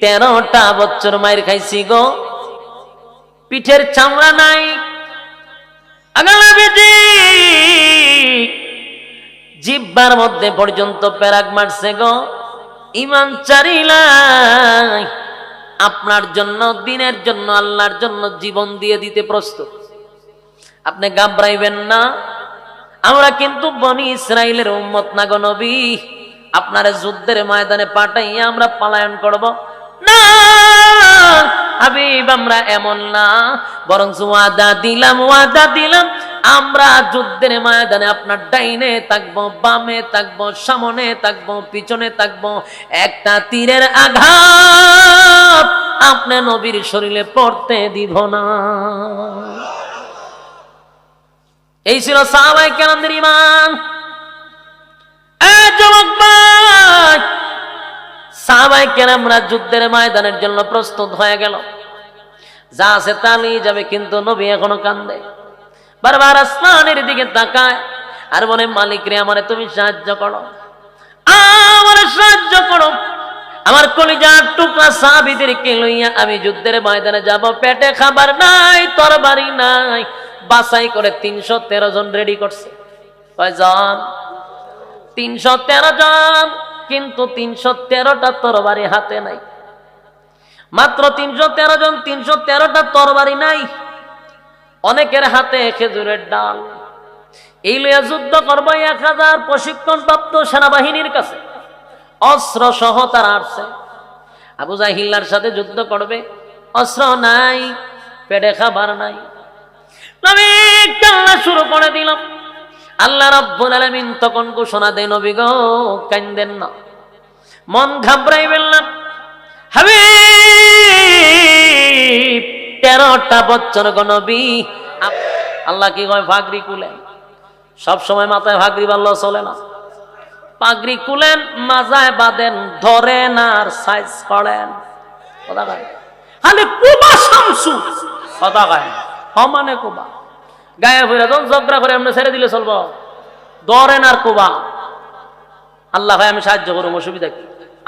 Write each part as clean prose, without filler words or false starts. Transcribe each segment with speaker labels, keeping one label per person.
Speaker 1: 13টা বছর মায়ের খাইছি গো, পিঠের চামড়া নাই, জিব্বার মধ্যে পর্যন্ত প্যারাক মারছে গো, ইমান চারিলাই আপনার জন্য, দিনের জন্য, আল্লাহর জন্য জীবন দিয়ে দিতে প্রস্তুত। আপনি ঘাবড়াইবেন না, আমরা কিন্তু বনি ইসরাইলের উম্মত না গো নবী, আপনার যুদ্ধের ময়দানে পাঠাইয়া আমরা পলায়ন করব না হাবিব, আমরা এমন না, বরং ওয়াদা দিলাম আমরা যুদ্ধের ময়দানে আপনার ডাইনে থাকবো, বামে থাকবো, সামনে থাকবো, পিছনে থাকবো, একটা তীরের আঘাত আপনি নবীর শরীরে পড়তে দিব না। এই ছিল সাহাবায়ে কেরামদের ঈমান। সাহাবায়ে কেরামরা যুদ্ধের ময়দানের জন্য প্রস্তুত হয়ে গেল, যা আছে তা নিয়ে যাবে, কিন্তু নবী এখনো কান্দে, বারবার আসমানের দিকে তাকায় আর বলে, মালিক রে, আমারে তুমি সাহায্য করো, আমারে সাহায্য করো, আমার কলিজার টুকরা সাহাবীদেরকে লইয়া আমি যুদ্ধের ময়দানে যাব, পেটে খাবার নাই, তরবারি নাই, বাছাই করে 313 জন রেডি করছে। কয়জন? 313 জন, কিন্তু 313টা তরবারি হাতে নাই, মাত্র 313 জন, 313টা তরবারি নাই, অনেকের হাতে খেজুরের ডাল। এই লইয়া যুদ্ধ করবো 1000 প্রশিক্ষণপ্রাপ্ত সেনাবাহিনীর কাছে, অস্ত্র সহ তারা আসছে, আবু জাহিল্লার সাথে যুদ্ধ করবে, অস্ত্র নাই, পেটে খাবার নাই। নবী কান্না শুরু করে দিল। আল্লাহ রাব্বুল আলামিন তখন ঘোষণা দেন, নবী গো কান্দেন না, মন ঘাবড়াইবেন না, হাবিব 13টা বছর গো নবী। আল্লাহ কি কয়? পাগড়ি খুলেন, সব সময় মাথায় পাগড়ি বাঁধলে চলে না, পাগড়ি খুলেন, মাজায় বাঁধেন, ধরেন আর সাইজ করেন। কথা কয় খালি কুবা শামসু, কথা কয় মানে কুবা গায়ে ফিরে যখন ঝগড়া করে এমনি ছেড়ে দিলে চলবো, ধরেন আর কুবা। আল্লাহ ভাই আমি সাহায্য করবো, অসুবিধা কি?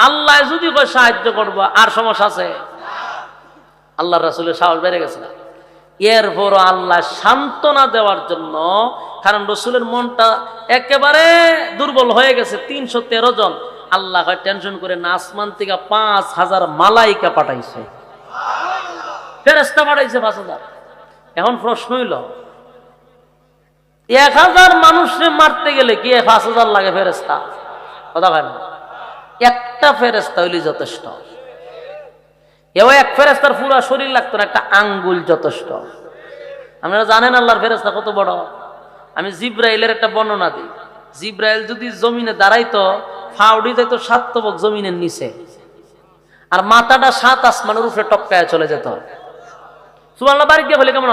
Speaker 1: আল্লাহ যদি কয় সাহায্য করবো, আর সমস্যা আছে? আল্লাহ রাসূলের সাহস বেড়ে গেছে। এরপর আল্লাহ সান্ত্বনা দেওয়ার জন্য, কারণ রসুলের মনটা একেবারে দুর্বল হয়ে গেছে, 313 জন, আল্লাহ টেনশন করে না, আসমান থেকে 5000 মালাইকা পাঠাইছে, ফেরেশতা পাঠাইছে 5000। এখন প্রশ্ন হইল, 1000 মানুষকে মারতে গেলে কি 5000 লাগে ফেরেশতা? কথা কয় না, একটা ফেরেশতা হইলে যথেষ্ট। এও এক ফেরেশতার পুরো শরীর লাগতো না, একটা আঙ্গুল যথেষ্ট। আপনারা জানেন আল্লাহর ফেরেশতা কত বড়? আমি জিব্রাইলের একটা বর্ণনা দিই। জিব্রাইল যদি জমিনে দাঁড়াইতো, ফাউডি যাইত 7 তবক জমিনের নিচে, আর মাথাটা 7 আসমানের উপরে টপকায় চলে যেত। সুবহানাল্লাহ, বাড়ি গিয়ে বলে কেমন?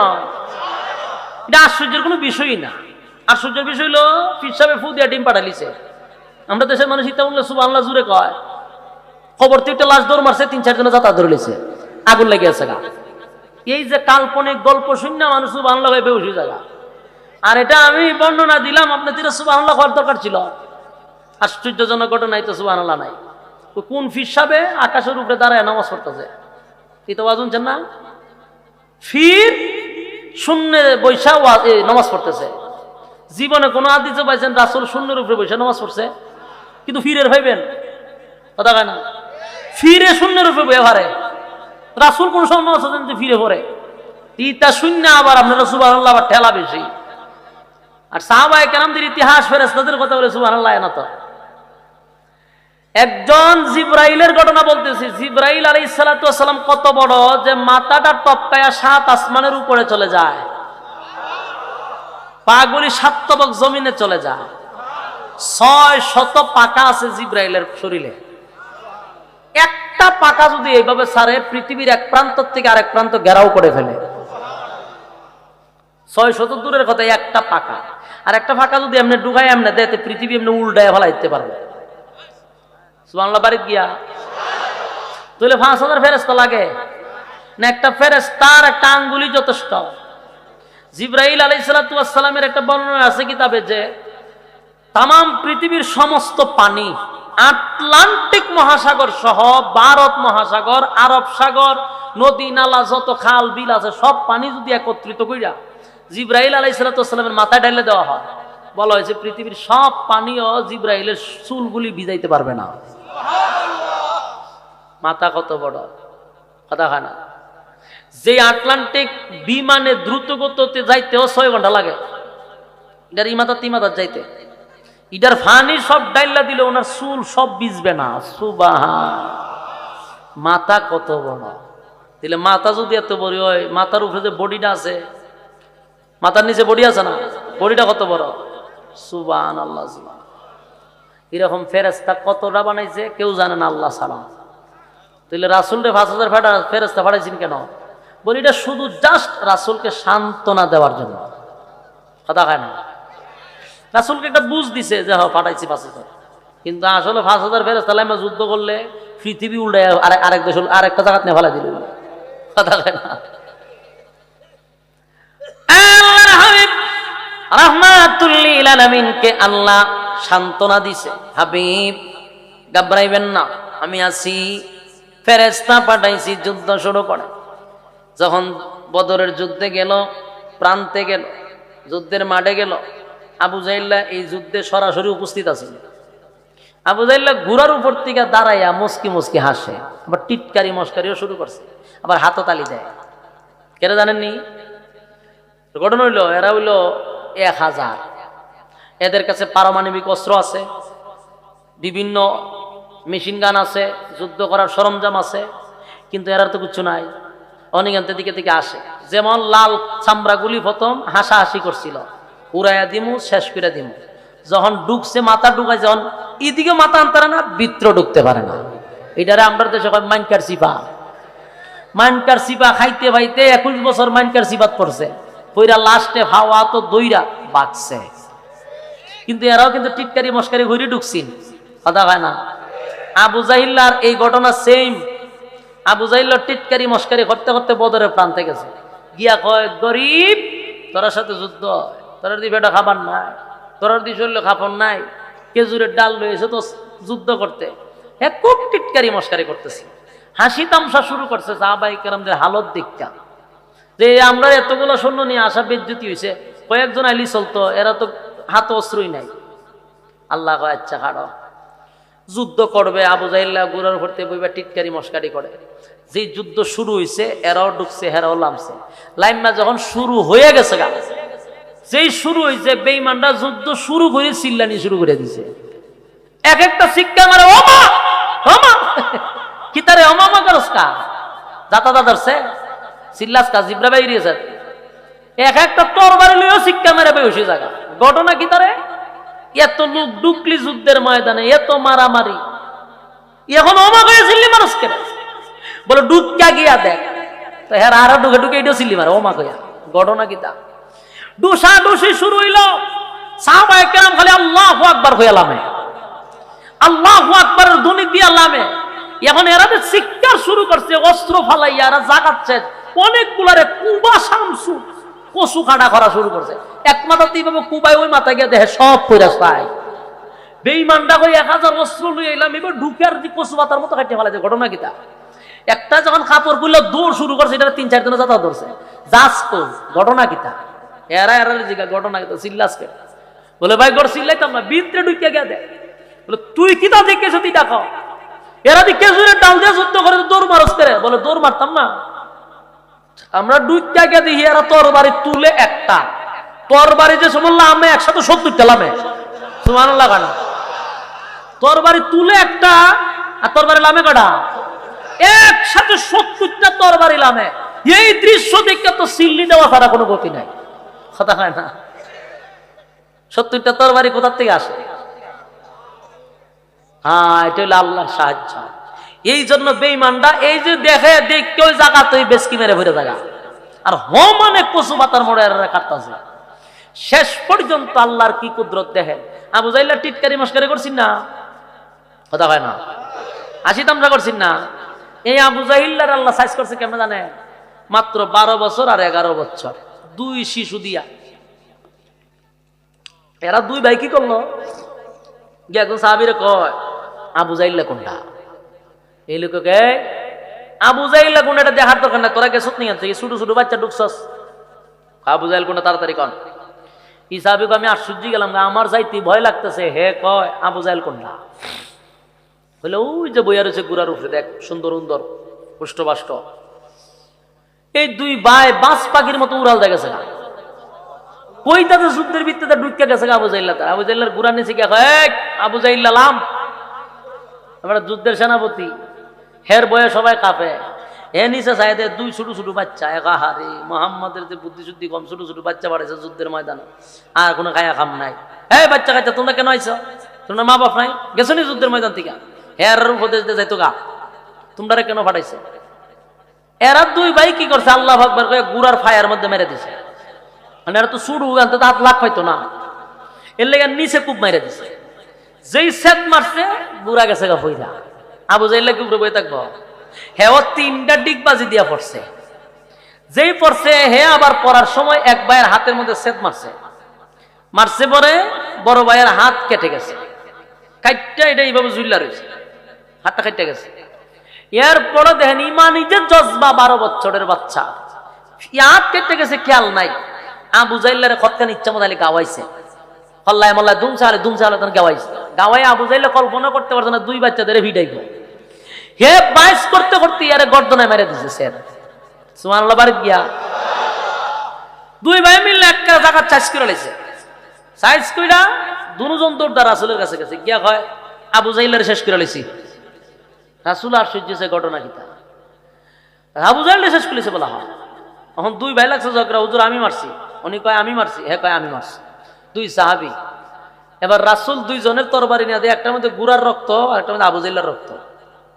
Speaker 1: এটা আশ্চর্যের কোনো বিষয়ই না। আশ্চর্যের বিষয় হলো পিসাবে ফু দিয়া ডিম পাঠালিছে। আমরা দেশের মানুষ ইত্যা বললে সুবহানাল্লাহ জুড়ে কয়, খবর থেকে লাশ দৌড় মারছে, 3-4 জনে যাতা ধরে লিছে, আগুন লেগে আছে গা। এই যে কাল্পনিক গল্প শুনে মানুষ সুবহানাল্লাহ হয়ে বেহুশ হয়ে যায়। আর এটা আমি বর্ণনা দিলাম, আপনাদের সুবহানাল্লাহ হওয়ার দরকার ছিল। আশ্চর্যজনক ঘটনাই তো সুবহানাল্লাহ নাই। কোন ফিসাবে আকাশের উপরে দাঁড়ায় নামাজ পড়তেছে, এই তো ওয়াজ শুনছেন না? ফির শূন্যে বৈশা নামাজ পড়তেছে। জীবনে কোনো হাদিসে পাইছেন রাসূল শূন্যের উপরে বৈশা নামাজ পড়ছে? কিন্তু ফিরের ভাইবেন, কথা কয় না, ফিরে শূন্যের উপরে বয়ে পারে। রাসূল কোন সময় নামাজ পড়ছেন যে ফিরে পড়ে? ইটা শূন্য, আবার আপনারা সুবহানাল্লাহ আবার ঠেলা বেশি। আর সাহাবায়ে কেরামদের ইতিহাস, ফেরেশতাদের কথা বলে সুবহানাল্লাহ না তো। একজন জিব্রাইলের ঘটনা বলতেছি। জিব্রাইল আলাইহিস সালাতু ওয়াস সালাম কত বড় যে মাথাটা টপকায়া 7 আসমানের উপরে চলে যায়, পাগুলি 7 তবক জমিনে চলে যায়। 600 পাকা আছে জিব্রাইলের শরীরে। একটা পাকা যদি এইভাবে ছাড়ে, পৃথিবীর এক প্রান্ত থেকে আরেক প্রান্ত ঘেরাও করে ফেলে। 600 দূরের কথা, একটা পাকা। আর একটা পাকা যদি এমনি ডুগায় এমনি দেয়, পৃথিবী এমনি উল্টায় ফেলাইতে পারবে। সুবহানাল্লাহ, বাড়ি গিয়া তাহলে 5000 ফেরেশতা লাগে না? একটা ফেরেশতার একটা আঙ্গুলি যথেষ্ট। জিব্রাইল আলাইহিস সালাতু ওয়াস সালামের একটা বর্ণনা আছে কিতাবে যে তামাম পৃথিবীর সমস্ত পানি আটলান্টিক মহাসাগর সহ ভারত মহাসাগর, আরব সাগর, নদী নালা, যত খাল বিল আছে সব পানি যদি একত্রিত কইরা জিব্রাইল আলাইহিস সালামের মাথায় ঢেলে দেওয়া হয়, বলা হয়েছে পৃথিবীর সব পানিও জিব্রাইলের চুলগুলি ভিজাইতে পারবে না। মাথা কত বড়, কথা হয় না। যে আটলান্টিক বিমানে দ্রুত গতিতে যাইতেও 6 ঘন্টা লাগে, এটার ইমাদাত তিমাদাত যাইতে, এটার ফানি সব ডাইলা দিলে ওনার চুল সব ভিজবে না। সুবহান, মাথা কত বড়। তাহলে মাথা যদি এত বড় হয়, মাথার উপরে যে বডিটা আছে, মাথার নিচে বডি আছে না, বডিটা কত বড়। সুবহানাল্লাহ। এরকম ফেরেশতা কতটা বানাইছে কেউ জানে না আল্লাহ ছাড়া। তাহলে রাসূলরে 5000 ফেরেশতা পাঠাইছেন কেন? বলি এটা শুধু জাস্ট রাসূলকে সান্ত্বনা দেওয়ার জন্য, কথা হয় না। রাসূলকে একটা বুঝ দিছে যে হ্যাঁ পাঠাইছি 5000, কিন্তু আসলে 5000 ফেরেশতা লাইমা যুদ্ধ করলে পৃথিবী উল্টায় আরেক দেশ আরেকটা জায়গায় নিয়ে ফেলাই দিল, কথা হয় না। আল্লাহর হাবিব রাহমাতুল লিল আলামিনকে আল্লাহ সান্ত্বনা দিছে, হাবিব ঘাবড়াইবেন না, আমি আছি। ফেরেশতা পাঠাইছি, যুদ্ধ শুরু করে। যখন বদরের যুদ্ধে গেল, প্রান্তে গেল, যুদ্ধের মাঠে গেল, আবু জাহেল এই যুদ্ধে সরাসরি উপস্থিত আছে। আবু জাহেল ঘোড়ার উপর থেকে দাঁড়াইয়া মুস্কি মুস্কি হাসে, আবার টিটকারি মস্কারিও শুরু করছে, আবার হাতও তালি দেয়। কেন জানেননি? ঘটনা হইল এরা হইল 1000, এদের কাছে পারমাণবিক অস্ত্র আছে, বিভিন্ন মেশিন গান আছে, যুদ্ধ করার সরঞ্জাম আছে, কিন্তু এরা তো কিছু নাই। অনেকান্তের দিকে থেকে আসে, যেমন লাল চামড়াগুলি প্রথম হাসাহাসি করছিল, উড়াইয়া দিমু শেষ করে দিমু। যখন ঢুকছে মাথা ঢুকায়, যখন এদিকে মাথা আনতারে না, ভিতর ঢুকতে পারে না। এটারে আমরা দেশে মাইনকার সিপা, মাইনকার সিপা খাইতে খাইতে 21 বছর মাইনকার সিপাত পড়ছে, পইরা লাস্টে হাওয়া তো দইরা বাঁচছে। কিন্তু এরাও কিন্তু টিটকারি মস্কারি ঘুরে ঢুকছিল, কথা হয় না। আবু জাহিল্লার এই ঘটনা সেম। আবু জাহিল্লার টিটকারি মস্কারি করতে করতে বদরের প্রান্তে গেছে, গিয়া কয় গরিব তোর সাথে যুদ্ধ, তোর দি বেটা খাবার নাই, তোর দি শরীরে খাপড় নাই, খেজুরের ডাল রয়েছে তো যুদ্ধ করতে। হ্যাঁ, খুব টিটকারি মস্কারি করতেছে, হাসি তামসা শুরু করছে। সাহাবায়ে কেরামদের হালত দেখতা যে আমরা এতগুলো সৈন্য নিয়ে আসা বেজ্জতি হয়েছে, কয়েকজন আইলি চলতো, এরা তো হাত অস্ত্রই নাই। আল্লাহ কয় আচ্ছা খাড়ো, যুদ্ধ করবে। আবু জাহিল্লা গুড়ার ভরতে বইবা টিটকারি মস্কারি করে। যে যুদ্ধ শুরু হয়েছে, এরাও ঢুকছে, হেরাও লামছে। লাইমা যখন শুরু হয়ে গেছে গা, যেই শুরু হয়েছে, বেঈমানরা যুদ্ধ শুরু করে চিল্লানি শুরু করে দিছে। এক একটা শিক্ষা মারে, ওমা ওমা, কি তারে ওমা মা করস কা, যাতা দাদরছে চিল্লাস কা, জিব্রা বাইরিয়েছে। এক একটা তরবারি লইও শিক্ষা মেরে বেউসি জায়গা। ঘটনা কি তারে, এত লোক ঢুকলি যুদ্ধের ময়দানে, এত মারামারি, এখন ওমা করে চিল্লি মানুষ কেন? বলে ডুকা গিয়া দেখ তো, হ্যাঁ আরো ঢুকে ঢুকে এটাও চিল্লি মারে ওমা কইয়া। ঘটনা কি তা, ডুসা ডুসি শুরু হইল। সাহাবায়ে কেরাম খালি আল্লাহু আকবার হইয়া লামে, আল্লাহু আকবারের ধ্বনি দিয়া লামে। এখন এরা যে শিক্ষা শুরু করছে, অস্ত্র ফালাইয়া এরা জাগাচ্ছে, অনেকগুলারে কুবা শামসু কচু কাটা করা শুরু করছে। এক মাথা এইভাবে কুবাই, ওই মাথা গিয়ে দেখে সব পয়রা চাই। বেঈমানটা কই 1000 অস্ত্র লই এলাম, এবার ঢুকার দি কচু পাতার মতো কাটতে ফেলাইছে। ঘটনা কিটা, একটা যখন কাপড় খুললো দৌড় শুরু করছে, এটা 3-4 দিনে যাতা ধরছে যাস তো। ঘটনা কিটা, এরা জিগা ঘটনা কিটা, চিল্লাসকে বলে ভাই গড় চিল্লাইতাম না, ভিতরে ঢুকিয়া গিয়া দেখ। বলে তুই কিতা দেখেছ তুই দেখো, এরা দি খেজুরের ডাল দিয়ে যুদ্ধ করে দৌড় মারস করে। বলে দৌড় মারতাম না, আমরা ডুইটা গিয়ে দেখি এরা তরবারি তুলে একটা তরবারি যে সময় লামে একসাথে 70টা লামে। সুবহানাল্লাহ গান, তরবারি তুলে একটা আর তরবারি লামে কটা, একসাথে 70টা তরবারি লামে। এই দৃশ্য দেখে তো সিল্লি দেওয়া ছাড়া কোনো গতি নাই, কথা হয় না। 70টা তরবারি কোথার থেকে আসে? হ্যাঁ, এটা হলো আল্লাহর সাহায্য। এই জন্য বেঈমানরা এই যে দেখে দেখে ওই জায়গা তো বেশকি মেরে ভরে জায়গা, আর মানে কচু পাতার মোড়ে কাটতেছে। শেষ পর্যন্ত আল্লাহর কি কুদরত দেখেন। আবু জাহিল্লা টিটকারি মস্কারি করছেন না, কথা হয় না, হাসি তামসা করছেন না। এই আবু জাহিল্লার আল্লাহ সাইজ করছে কেমন জানে, মাত্র 12 বছর আর 11 বছর, 2 শিশু দিয়া। এরা 2 ভাই কি করলো, একজন সাহাবীরে কয় আবু জাইল্লা কোনটা? এই লোককে আবু জাইল্লা কোনটা এটা দেখার দরকার না, তোরা গেছত নিয়ে আনছে ছোট ছোট বাচ্চা ঢুকছস, আবু জাইল কোনটা তাড়াতাড়ি কন। ইসাবিক আমি আশ্চর্য গেলাম, আমার যাইতে ভয় লাগতেছে, হে কয় আবু জাইল কোনটা? বলে ওই যে বইয়া রয়েছে গুড়ার উপরে, দেখ সুন্দর সুন্দর পুষ্টবাষ্ট। এই দুই ভাই বাস পাখির মতো উড়াল দেখেছে না, কইতাতে যুদ্ধের ভিত্তিতে ঢুকে গেছে আবু জাইল্লা। তার আবু জাইল্লার গুড়ার নিচে গিয়ে কয় আবু জাইল্লা লাম, আমরা যুদ্ধের সেনাপতি, হের বয়ে সবাই কাঁপে। এ নিচে চাইতে দুই ছোট ছোট বাচ্চা, একাহারে মোহাম্মদের যে বুদ্ধি শুদ্ধি কম, ছোট ছোট বাচ্চা বাড়াইছে যুদ্ধের ময়দানে, আর কোনো খায়া খাম নাই। হ্যাঁ বাচ্চা কাচ্চা তোমরা কেন আইছো? তোমরা মা বাপ নাই, গেছো নি যুদ্ধের ময়দান থেকে? হের উপদেশ দিয়ে যাইতো গা, তোমরা কেন পাঠাইছে? এরা দুই ভাই কি করছে, আল্লাহ আকবার কয়ে গুড়ার ফায়ার মধ্যে মেরে দিছে। মানে এরা তো শুরু আনতে তো হাত লাখ পাইতো না, এর লেগে নিচে কূপ মেরে দিছে। যেই সেট মারছে গুড়া গেছে গা ফইরা। আবু জাইল্লা কি উপরে বই থাকবো? হে ও তিনটা ডিগবাজি দিয়া পড়ছে। যেই পড়ছে হে আবার পড়ার সময় এক ভাইয়ের হাতের মধ্যে সেট মারছে, মারছে পরে বড় ভাইয়ের হাত কেটে গেছে, কাইটটা এটা এইভাবে ঝুল্লা রয়েছে, হাতটা কাইটে গেছে। এরপরে দেখেন ইমানি যে জজবা, 12 বছরের বাচ্চা, হাত কেটে গেছে খেয়াল নাই। আবু জাইল্লারে খতকান ইচ্ছা মতো গাওয়াইছে, হল্লায় মল্লায় দুমসালে গাওয়াইছে। গাওয়াই আবু জাইল্লা কল্পনা করতে পারছে না দুই বাচ্চাদের ভিড়াইব। হে বাইশ করতে করতে ইয়ারে গর্দনায় মেরে দিছে স্যার, সুবহানাল্লাহ। বাড়ি গিয়া দুই ভাই মিললে একটা জায়গা চাষ করে লাইছে, সাইজ কইরা দুজন দৌড় রাসূলের কাছে গেছে, গিয়া কয় আবু জাইল্লারে শেষ করে লাইছি। রাসূল আশ্চর্য ঘটনা কিতা, আবু জাইল্লা শেষ করেছে বলা হয়। এখন দুই ভাই লাগছে ঝগড়া, হুজুর আমি মারছি, উনি কয় আমি মারছি, হে কয় আমি মারছি। দুই সাহাবী। এবার রাসূল দুইজনের তরবারি নিয়ে দিয়ে, একটার মধ্যে গুড়ার রক্ত আর একটার মধ্যে আবু জাইল্লার রক্ত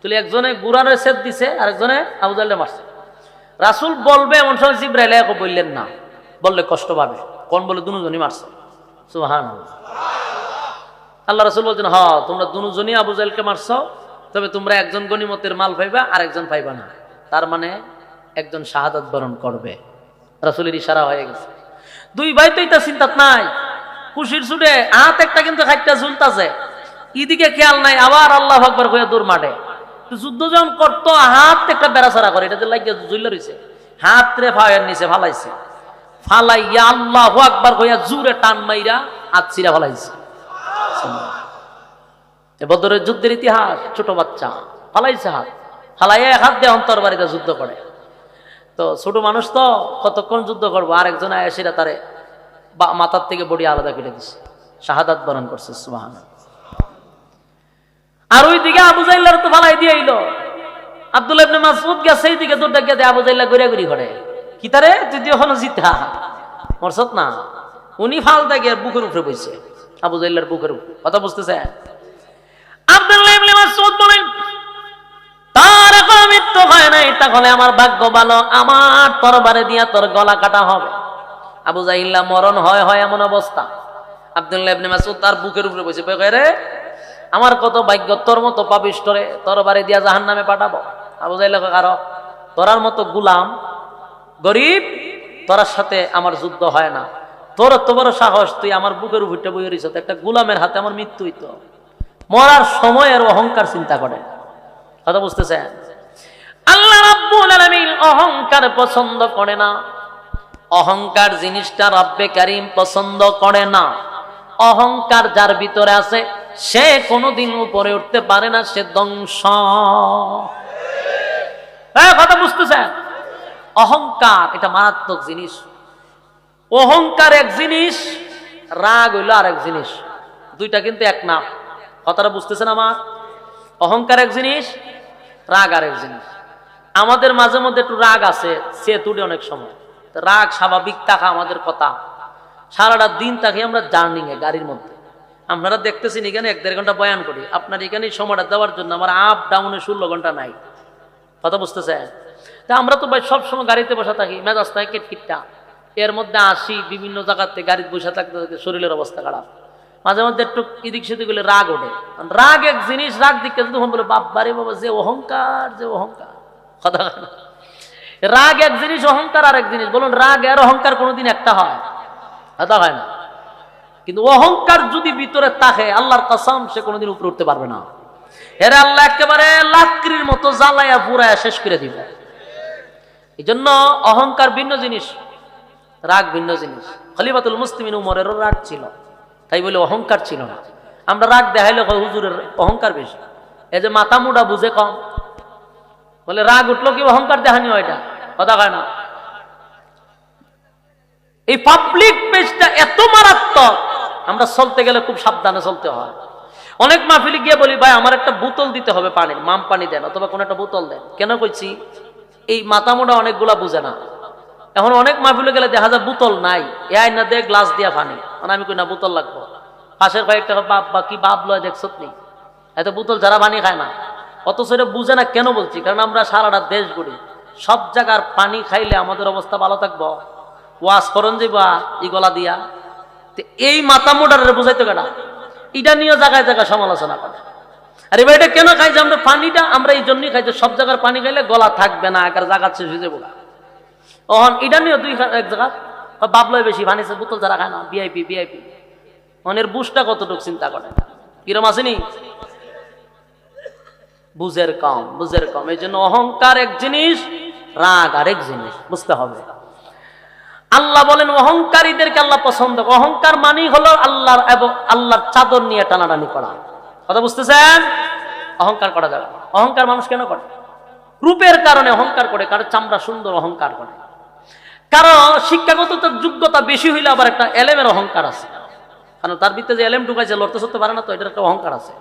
Speaker 1: তুলে, একজনে গুড়ার সেদ দিছে আর একজনে আবু জাইল্লা মারছে। রাসূল বলবে এমন সময় জিবরাইল বললেন না, বললে কষ্ট পাবে, কোন বলে দুজনই মারছে। সুবহানাল্লাহ। আল্লাহ রাসূল বলছেন হ্যাঁ তোমরা দুজনই আবু জাইলকে মারছো, তবে তোমরা একজন গনিমতের মাল পাইবা আর একজন পাইবা না, তার মানে একজন শাহাদাত বরণ করবে। রাসূলের ইশারা হয়ে গেছে। দুই ভাই তো এটা চিন্তাত নাই, খুশির ছুটে হাত একটা কিন্তু খাইটা ঝুলতাছে, এদিকে খেয়াল নাই, আবার আল্লাহু আকবার কইয়া দৌড় মাঠে। যুদ্ধ যখন করতো হাত একটা বেড়াছাড়া করে, এটা লাগিয়ে ঝুলে রয়েছে, হাত রে ফায়ার নিচে ফালাইছে, ফালাইয়া আল্লাহু আকবার কইয়া জোরে টান মাইরা হাত ছিঁড়া ফালাইছে। বদরের যুদ্ধের ইতিহাস, ছোট বাচ্চা ফালাইছে হাত, ফালাইয়া এক হাত দিয়ে অন্তর বাড়িতে যুদ্ধ করে। তো ছোট মানুষ তো কতক্ষণ যুদ্ধ করবো, আরেকজন আয়াসিরা তারে মাথার থেকে বডি আলাদা কেটে দিছে, শাহাদাত বরণ করছে। সুবহানাল্লাহ। আর ওই দিকে আবু জাইল্লার তো ফালাই দিয়ে আইলো, আব্দুল্লাহ ইবনে মাসউদ গেছে সেই দিকে দৌড় গিয়ে আবু জাইল্লা ঘুরে করে কি তারে যদি ওখানে জিতা মরসত না, উনি ফালতা গিয়ে বুকের উপরে বইছে, আবু জাইল্লার বুকের উপরে। কথা বুঝতেছে? আব্দুল্লাহ ইবনে মাসউদ বলেন তার এখন মৃত্যু হয় নাই, তাহলে আমার ভাগ্য ভালো, আমার তরবারে দিয়া তোর গলা কাটা হবে। আবু জাইল্লা মরণ হয় হয় এমন অবস্থা, আব্দুল্লাহ ইবনে মাসউদ তার বুকের উপরে বসে কয় রে আমার কত ভাগ্য, তোর মতো পাপিষ্ঠরে তরবারে দিয়া জাহান্নামে পাঠাবো। আবু জাইল্লা কয় কারো তোরার মতো গুলাম গরিব, তোরার সাথে আমার যুদ্ধ হয় না, তোর তো বড় সাহস, তুই আমার বুকের উপরটা বইয়ে রইছ, একটা গুলামের হাতে আমার মৃত্যু হইতো। মরার সময়ের অহংকার চিন্তা করে। কথা বুঝতেছেন? আল্লাহ রাব্বুল আলামিন অহংকার পছন্দ করে না, অহংকার জিনিসটা রব্বে কারীম পছন্দ করে না। অহংকার যার ভিতরে আছে সে কোনোদিন উপরে উঠতে পারে না, সে ধ্বংস। কথা বুঝতেছেন? অহংকার এটা মারাত্মক জিনিস। অহংকার এক জিনিস, রাগ হইল আর এক জিনিস, দুইটা কিন্তু এক না। কথাটা বুঝতেছেন আমার? অহংকার এক জিনিস, রাগ আর এক জিনিস। আমাদের মাঝে মধ্যে একটু রাগ আছে, সে তুলে অনেক সময় রাগ স্বাভাবিক থাকা আমাদের কথা। সারাটা দিন থাকি আমরা জার্নিং এ, গাড়ির মধ্যে। আপনারা দেখতেছেন এখানে 1-1.5 ঘন্টা বয়ান করি, আপনার এখানে সময়টা দেওয়ার জন্য আমার আপ ডাউনে 16 ঘন্টা নাই। কথা বুঝতেছেন? তা আমরা তো ভাই সবসময় গাড়িতে বসা থাকি, মেজাজ থাকে কিটকিটটা, এর মধ্যে আসি বিভিন্ন জায়গাতে গাড়িতে বসে থাকতে থাকতে শরীরের অবস্থা খারাপ। মাঝে মধ্যে একটু এদিক সেদিক হলে রাগ ওঠে। রাগ এক জিনিস, রাগ দিকে তখন বলে বাবারে বাবা যে অহংকার, যে অহংকার। কথা রাগ এক জিনিস, অহংকার আর এক জিনিস। বলুন রাগ আর অহংকার কোনোদিন একটা হয়? কথা হয় না। কিন্তু অহংকার যদি ভিতরে থাকে আল্লাহর কসম সে কোনোদিন উপরে উঠতে পারবে না। এরা আল্লাহ একেবারে লাকড়ির মতো জ্বালায়া পুরায়া শেষ করে দিবে। এই জন্য অহংকার ভিন্ন জিনিস, রাগ ভিন্ন জিনিস। খলিফাতুল মুসলিমিন উমরেরও রাগ ছিল, তাই বলে অহংকার ছিল না। আমরা রাগ দেখাইলে হুজুরের অহংকার বেশি, এই যে মাথা মুডা বুঝে কম, বলে রাগ উঠলো কি অহংকার দেখানি হয়, এটা কথা হয় না। এই পাবলিক পেজটা এত মারাত্মক, আমরা চলতে গেলে খুব সাবধানে চলতে হয়। অনেক মাহফিলে গিয়ে বলি, ভাই আমার একটা বোতল দিতে হবে পানির, মাম পানি দেন অথবা কোন একটা বোতল দেন। কেন কইছি, এই মাথা মোটা অনেকগুলা বুঝে না। এখন অনেক মাহফিলে গেলে দেখা যায় বোতল নাই, এই না দে গ্লাস দিয়া পানি, মানে আমি কই না বোতল লাগবো। পাশের কয়েকটা বাপ বা কি বাপ লয় দেখছত নি, এত বোতল যারা পানি খায় না, অথচ এটা বুঝে না। কেন বলছি, কারণ আমরা সারাটা দেশ ঘুরি, সব জায়গার পানি খাইলে আমাদের অবস্থা ভালো থাকবো। ওয়াজ করন যাইবা ই গলা দিয়া, এই মাথা মোটারে বুঝাইতো কেনা, এটা নিয়ে জায়গায় জায়গায় সমালোচনা করে। আর এবার এটা কেন খাই, যে আমরা পানিটা আমরা এই জন্যই খাই যে সব জায়গার পানি খাইলে গলা থাকবে না, একার জায়গা শেষ হয়ে যাবো। ওহন এটা নিয়ে দুই এক জায়গা বাবলয় বেশি পানিছে, বোতল যারা খায় না ভিআইপি ভিআইপি, মনের বুঝটা কতটুকু চিন্তা করে, কিরম আসেনি, বুঝের কম, বুঝের কম। এই জন্য অহংকার এক জিনিস, রাগ আরেক জিনিস, বুঝতে হবে। আল্লাহ বলেন অহংকারীদেরকে আল্লাহ পছন্দ। অহংকার মানেই হলো আল্লাহর এবং আল্লাহর চাদর নিয়ে টানাটানি করা, কথা বুঝতেছেন? অহংকার করা যাবে না। অহংকার মানুষ কেন করে? রূপের কারণে অহংকার করে, কারো চামড়া সুন্দর অহংকার করে, কারো শিক্ষাগত যোগ্যতা বেশি হইলে আবার একটা এলেমের অহংকার আছে, কারণ তার ভিতরে যে এলেম ঢুকাইছে লড়তে চড়তে পারে না, তো এটার একটা অহংকার আছে।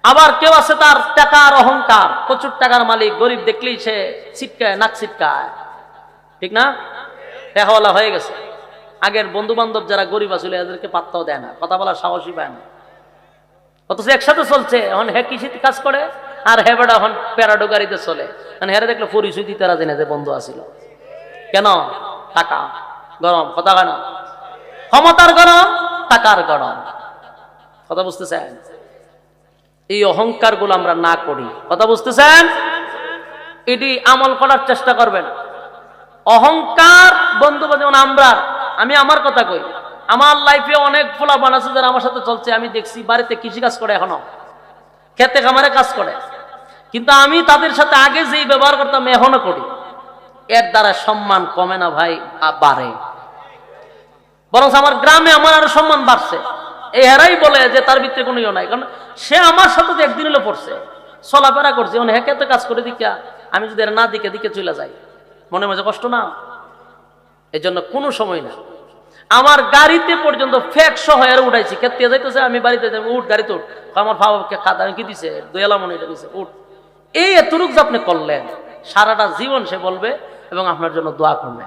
Speaker 1: আবার কেউ আছে তার টাকার অহংকার, প্রচুর টাকার মালিক, গরিব দেখলেই সে ছিটকায়, নাক ছিটকায়, ঠিক না? টাকাওয়ালা হয়ে গেছে, আগের বন্ধু বান্ধব যারা গরিব আসলে এদেরকে পাত্তাও দেয় না, কথা বলার সাহসই পায় না, অথচ একসাথে চলছে। এখন হ্যাঁ কৃষি কাজ করে আর হ্যাঁ বেটা এখন প্যারাডো গাড়িতে চলে, মানে হ্যাঁ দেখলে পরিচয় দিতে রাজি না যে বন্ধু আসিল। কেন? টাকা গরম, কথা কেন? ক্ষমতার গরম, টাকার গরম, কথা বুঝতেছেন? এই অহংকার গুলো আমরা না করি, কথা বুঝতেছেন? এটি আমল করার চেষ্টা করবেন। অহংকার বন্ধু, যেমন আমরা, আমি আমার কথা কই, আমার লাইফে অনেক পোলাপান আছে যারা আমার সাথে চলছে, আমি দেখছি বাড়িতে কৃষি কাজ করে, এখনো খেতে খামারে কাজ করে, কিন্তু আমি তাদের সাথে আগে যেই ব্যবহার করতাম এখনো করি। এর দ্বারা সম্মান কমে না ভাই, বাড়ে। বরং আমার গ্রামে আমার আরো সম্মান বাড়ছে। এরাই বলে যে তার ভিতরে কোনো ইয়ে নাই, কারণ সে আমার সাথে তো একদিন হলে পড়ছে, চলাফেরা করছে, মানে হ্যাঁ খেতে কাজ করে দিকা, আমি যদি এর না দিকে দিকে চলে যাই, মনে মাঝে কষ্ট না? এই জন্য কোনো সময় না। আমার গাড়িতে পর্যন্ত ফ্যাক সহ এর উঠাইছি, খেতে যাইতেছে, আমি বাড়িতে উঠ, গাড়িতে উঠ, আমার ভাবকে খাতা আমি কি দিছে, দয়ালা মনে এটা দিছে, উঠ। এই এতটুক যে আপনি করলেন, সারাটা জীবন সে বলবে এবং আপনার জন্য দোয়া করবে।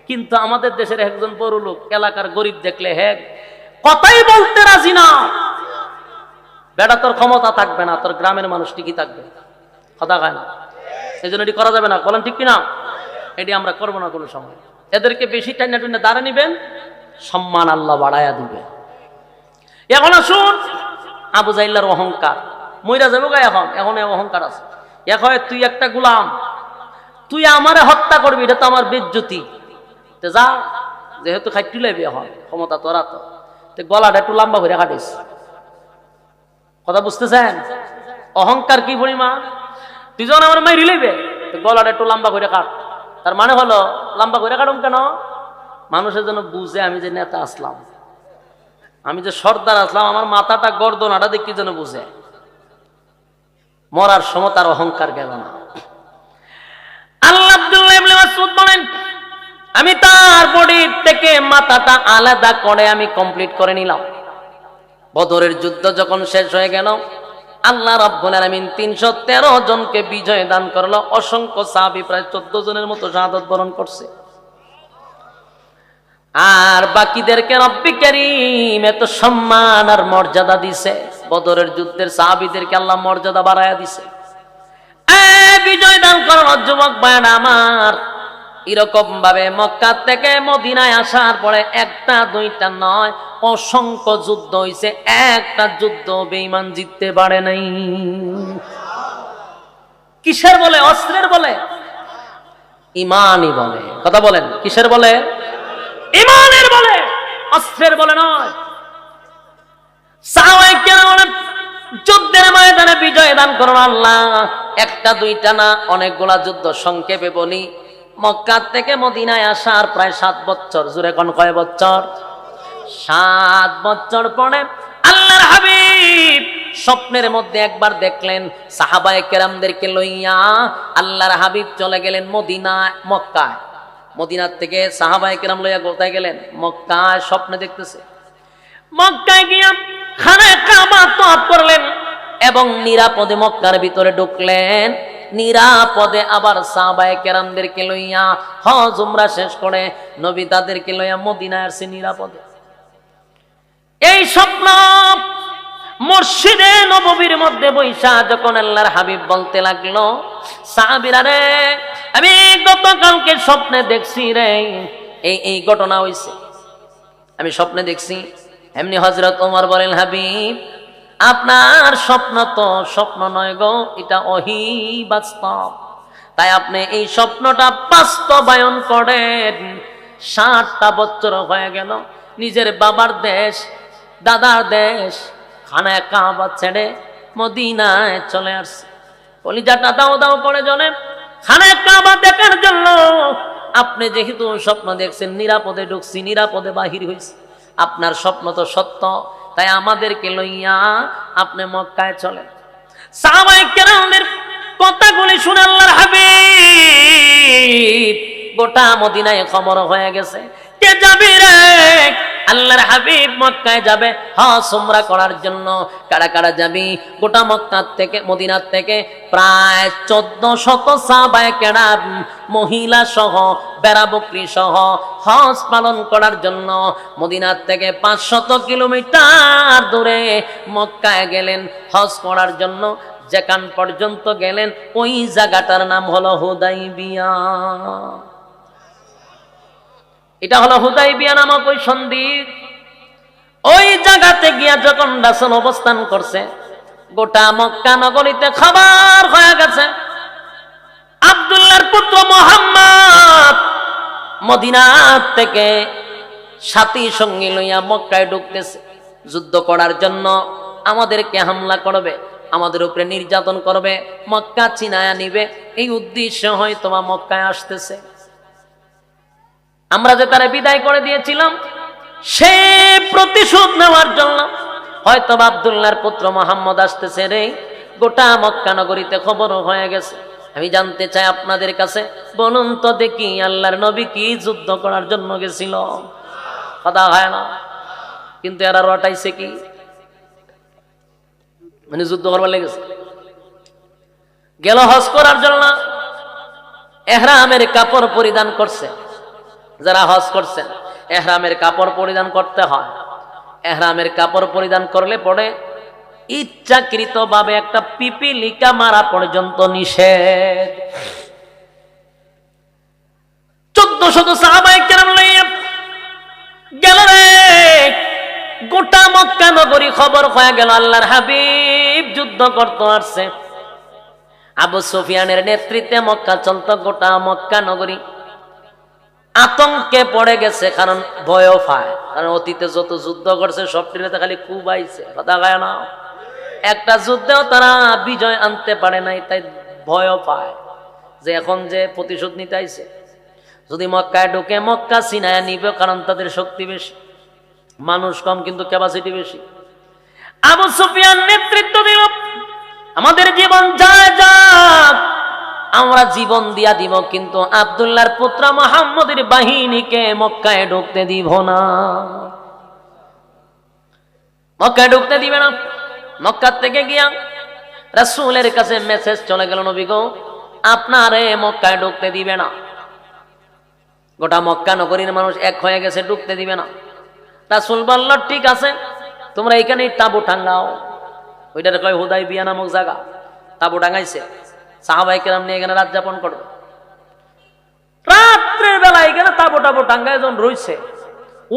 Speaker 1: কিন্তু আমাদের দেশের একজন বড় লোক এলাকার গরিব দেখলে হ্যাঁ কথাই বলতে রাজি না, বেটা তোর ক্ষমতা থাকবে না, তোর গ্রামের মানুষ ঠিকই থাকবে, কথা খায় না। এই জন্য এটি করা যাবে না, বলেন ঠিক কিনা? এটি আমরা করবো না কোনো সময়। এদেরকে বেশি টাইনা টাইনা দাঁড়া নিবেন, সম্মান আল্লাহ বাড়াইয়া দিবে। এখন আসুন আবু জাইল্লার অহংকার, মইরা যাবো গা, এখন অহংকার আছে। এখন তুই একটা গোলাম, তুই আমারে হত্যা করবি, এটা তো আমার বেজ্জতি, যা, যেহেতু খাইটু লাইবি, এখন ক্ষমতা তোরা তো গলাটা একটু লম্বা করে কাটিস, কথা বুঝতেছেন? অহংকার কি পরিমাণ, তুই যখন আমার মাইরি লইবে গলাটা একটু লম্বা করে কাট, তার মানে হলো লম্বা করে কাটুম কেন? মানুষের জন্য বুঝে আমি যে নেতা আসলাম, আমি যে সর্দার আসলাম, আমার মাথাটা গর্দনাটা দেখি যেন বুঝে। মরার সময় তার অহংকার গেল না। আল্লাহ আব্দুল্লাহ ইবনে মাসউদ বলেন, আমি তার বডি থেকে মাথাটা আলাদা করে আমি কমপ্লিট করে নিলাম। বদরের যুদ্ধ যখন শেষ হয়ে গেল, আল্লাহ রাব্বুল আলামিন 313 জনকে বিজয় দান করলো। অসংখ্য সাহাবী প্রায় 14 জনের মতো শাহাদাত বরণ করছে। আর বাকিদেরকে রব্বি কারীম এত সম্মান আর মর্যাদা দিছে, বদরের যুদ্ধের সাহাবীদেরকে আল্লাহ মর্যাদা বাড়ায়া দিছে। বিজয় দান করলো যুবক ভাইরা আমার। এরকম ভাবে মক্কা থেকে মদিনায় আসার পরে একটা দুইটা নয়, অসংখ্য যুদ্ধ হইছে, একটা যুদ্ধ বেঈমান জিততে পারে নাই। কিসের বলে? অস্ত্রের বলে? ঈমানই বলে, কথা বলেন, কিসের বলে? ঈমানের বলে, অস্ত্রের বলে নয়। সাহাবায়ে কেরাম যুদ্ধের ময়দানে বিজয় দান করুন আল্লাহ। একটা দুইটা না, অনেকগুলা যুদ্ধ। সংক্ষেপে বলি, মক্কা থেকে মদিনায় আসার প্রায় 7 বছর, জুড়ে কোন কয় বছর? 7 বছর পরে আল্লাহর হাবিব স্বপ্নের মধ্যে একবার দেখলেন সাহাবায়ে কেরামদেরকে লইয়া আল্লাহর হাবিব চলে গেলেন মক্কায়। মদিনার থেকে সাহাবায়ে কেরাম লইয়া কোথায় গেলেন? মক্কায়। স্বপ্নে দেখতেছে মক্কায় গিয়া খানায়ে কাবা তওয়াফ করলেন এবং নিরাপদে মক্কার ভিতরে ঢুকলেন। নিরাপদে আবার সাহাবায়ে কেরামদেরকে লইয়া হজ উমরা শেষ করে নবী তাদেরকে লইয়া মদিনায় আসছে নিরাপদে। এই স্বপ্ন মসজিদে নববীর মধ্যে বৈশা যখন আল্লাহর হাবিব বলতে লাগলো, সাহাবীরা রে, আমি গতকালকে স্বপ্নে দেখছি রে, এই ঘটনা হইছে, আমি স্বপ্নে দেখছি। এমনি হযরত ওমর বলেন, হাবিব আপনার স্বপ্ন তো স্বপ্ন নয় গো, এটা ওহী বাস্তব। তাই আপনি এই স্বপ্নটা বাস্তবায়ন করেন। 60টা বছর হয়ে গেল নিজের বাবার দেশ, দাদার দেশ খানায়ে কাবা ছেড়ে মদিনায় চলে আসছে। কলিজাটা দাও দাও করে জ্বলে খানায়ে কাবা দেখার জন্য। আপনি যেহেতু স্বপ্ন দেখছেন, নিরাপদে ঢুকছি, নিরাপদে বাহির হইছি, আপনার স্বপ্ন তো সত্য, তাই আমাদেরকে লইয়া আপনি মক্কায় চলেন। সাহাবায়ে কেরামদের কথাগুলি শুনে আল্লাহর হাবিব গোটা মদিনায় খবর হয়ে গেছে, কে যাবি রে? আল্লাহর হাবিব মক্কায় যাবে হজ উমরা করার জন্য। কারা কারা যাবি? গোটা মক্কা থেকে, মদিনার থেকে প্রায় 1400 সাহাবায়ে কেরাম মহিলা সহ, বেড়া বকরি সহ হজ পালন করার জন্য মদিনার থেকে 500 কিলোমিটার দূরে মক্কায় গেলেন হজ করার জন্য। যেখান পর্যন্ত গেলেন ওই জায়গাটার নাম হলো হুদাইবিয়া। এটা হলো হুদাইবিয়া নামক ওই সন্ধি। ওই জায়গাতে গিয়া যখন রাসূল অবস্থান করছে, গোটা মক্কা নগরীতে খবর হয়ে গেছে আব্দুল্লাহর পুত্র মুহাম্মদ মদিনা থেকে সাথী সঙ্গী লইয়া মক্কায় ঢুকতেছে যুদ্ধ করার জন্য। আমাদেরকে হামলা করবে, আমাদের উপরে নির্যাতন করবে, মক্কা চিনায়া নিবে, এই উদ্দেশ্য হয়তো মক্কায় আসতেছে। আমরা যে তারা বিদায় করে দিয়েছিলাম, সে প্রতিশোধ নেওয়ার জন্য হয়তো আব্দুল্লাহর পুত্র মুহাম্মদ আসতেছে রে। গোটা মক্কা নগরীতে খবর হয়ে গেছে। আমি জানতে চাই আপনাদের কাছে, বলুন তো দেখি আল্লাহর নবী কি যুদ্ধ করার জন্য গেছিল? কথা হয় না, কিন্তু এরা রটাইছে কি? মানে যুদ্ধ করবার লেগেছে। গেল হজ করার জন্য, ইহরামের কাপড় পরিধান করছে। যারা হজ করছেন ইহরামের কাপড় পরিধান করতে হয়। ইহরামের কাপড় পরিধান করলে পরে ইচ্ছাকৃতভাবে একটা পিপিলিকা মারা পর্যন্ত নিষেধ। 1400 সাহাবায়ে কেরাম লইয়া গেল রে। গোটা মক্কা নগরী খবর হয়ে গেল আল্লাহর হাবিব যুদ্ধ করতে আসছে। আবু সুফিয়ানের নেতৃত্বে মক্কা চলত। গোটা মক্কা নগরী আতঙ্কে পড়ে গেছে, কারণ ভয় পায়। কারণ অতীতে যত যুদ্ধ করছে সবটিতে খালি খুব আইছে, কথা গায় না। একটা যুদ্ধেও তারা বিজয় আনতে পারে নাই, তাই ভয় পায় যে এখন যে প্রতিশোধ নিতে আইছে। যদি মক্কায় ঢুকে মক্কা চিনায়া নিবে, কারণ তাদের শক্তি বেশি, মানুষ কম কিন্তু ক্যাপাসিটি বেশি। আবু সুফিয়ান নেতৃত্ব দিল, আমাদের জীবন যায় যাক, আমরা জীবন দিয়া দিব, কিন্তু আব্দুল্লাহর পুত্র মুহাম্মদের বাহিনীকে মক্কায় ঢুকতে দিব না। মক্কায় ঢুকতে দিবে না। মক্কা থেকে গিয়া রাসূলের কাছে মেসেজ চলে গেল, নবী গো আপনারে মক্কায় ঢুকতে দিবে না। গোটা মক্কা নগরীর মানুষ এক হয়ে গেছে, ঢুকতে দিবে না। রাসূল বলল, ঠিক আছে, তোমরা এখানে তাঁবু টাঙ্গাও। ওইটার কয় হুদাইবিয়া নামক জায়গা। তাঁবু টাঙ্গাইছে, সাহাবায়ে কেরাম নিয়ে এখানে রাত যাপন করবে। রাত্রের বেলা এখানে তাঁবু টাঙ্গায় যখন রয়েছে,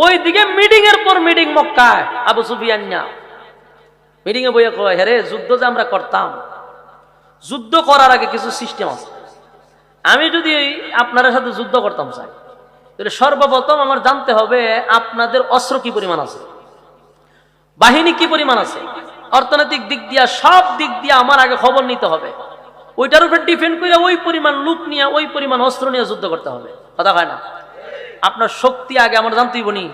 Speaker 1: ওইদিকে মিটিং এর পর মিটিং মক্কায়। আবু সুফিয়ান মিটিং এ বইয়া কয়, হ্যাঁ রে, যুদ্ধ যে আমরা করতাম, যুদ্ধ করার আগে কিছু সিস্টেম আছে। আমি যদি আপনার সাথে যুদ্ধ করতাম চাই, তাহলে সর্বপ্রথম আমার জানতে হবে আপনাদের অস্ত্র কি পরিমাণ আছে, বাহিনী কি পরিমাণ আছে, অর্থনৈতিক দিক দিয়া সব দিক দিয়ে আমার আগে খবর নিতে হবে, ওইটার উপর ডিপেন্ড করে ওই পরিমাণ লোক নিয়ে ওই পরিমাণ অস্ত্র নিয়ে যুদ্ধ করতে হবে। কথা হয় না? আপনার শক্তি আগে আমার জানতেই বনি,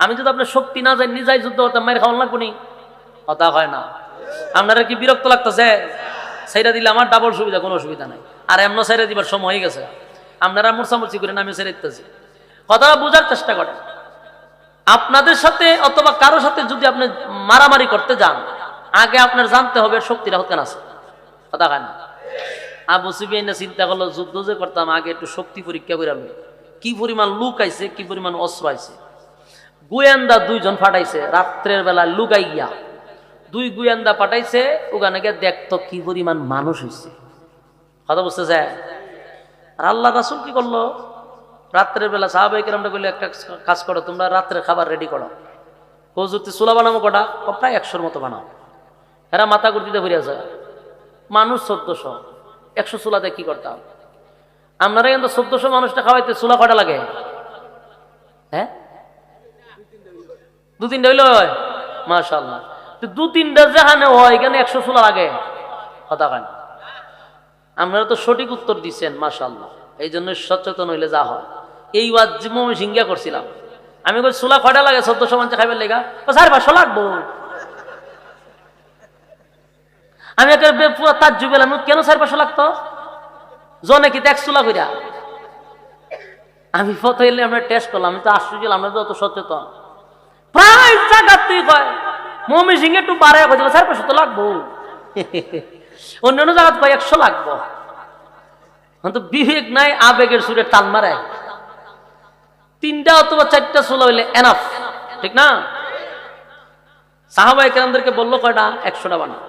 Speaker 1: আমি যদি আপনার শক্তি না যাই নিজেই যুদ্ধ করতাম মায়ের খাওয়ান লাগবো নি। কথা হয় না? আপনারা কি বিরক্ত লাগতেছে? সেইটা দিলে আমার ডাবল সুবিধা, কোনো অসুবিধা নাই। আর এমন ছেড়ে দিবার সময় হয়ে গেছে, আপনারা মোরসামুরসি করেন, আমি ছেড়ে দিতেছি। কথাটা বোঝার চেষ্টা করেন। আপনাদের সাথে অথবা কারো সাথে যদি আপনি মারামারি করতে যান, আগে আপনার জানতে হবে শক্তিটা হতেন আছে। কথা হয় না? আবু সুফিয়ান চিন্তা করলো যুদ্ধ যে করতাম আগে একটু শক্তি পরীক্ষা করে আলো, কি পরিমাণ লুক আইছে, কি পরিমাণ অস্ত্র আইছে। গোয়েন্দা 2 জন পাঠাইছে রাত্রের বেলা লুকাই গিয়া, 2 গোয়েন্দা পাঠাইছে ওখানে গিয়ে দেখতো কি পরিমাণ মানুষ হয়েছে। কথা বুঝতেছে? আর আল্লাহ রাসূল কি করলো, রাত্রের বেলা সাহাবায়ে কেরামরা বললো একটা কাজ করো, তোমরা রাত্রের খাবার রেডি করো। হুজুরতে চুলা বানাবো কটা? প্রায় 100-র মতো বানাও। এরা মাথা গুটিতে ভরে আছে, মানুষ 1400, 100 চুলাতে কি করতাম? আপনারা কিন্তু 1400 মানুষটা খাওয়াইতে চুলা কটা লাগে? হ্যাঁ, 2-3টা হইলে হয়। মাশাআল্লাহ, 2-3টা যেখানে হয় এখানে 100 চুলা লাগে। কথা কেন? আপনারা তো সঠিক উত্তর দিচ্ছেন, মাশাআল্লাহ। এই জন্য সচেতন হইলে যা হয়। এই ওয়াজিব আমি সিঙ্গা করছিলাম, আমি কই চুলা কটা লাগে 1400 মানুষ খাইবার লেগা? 400 লাগবো। আমি একেবারে পুরো তাজ্জুব পেলাম, কেন 400 লাগতো? জনে কি দেখ চুলা কইরা? আমি ফটো এলে আমরা টেস্ট করলাম, আমি তো আশ্চর্য, আমরা তো অত সচেতন। প্রায় জায়গাতেই কয় মমি সিং একটু বাড়ায় কইছিল 400 তো লাগবো। অন্যান্য জায়গাত কয় 100 লাগবো। তো বিবেক নাই, আবেগের সুরে টান মারে। 3টা অথবা 4টা চুলা হইলে এনাফ, ঠিক না? সাহাবায়ে কেরামদেরকে বললো কয়টা? 100টা বানাও।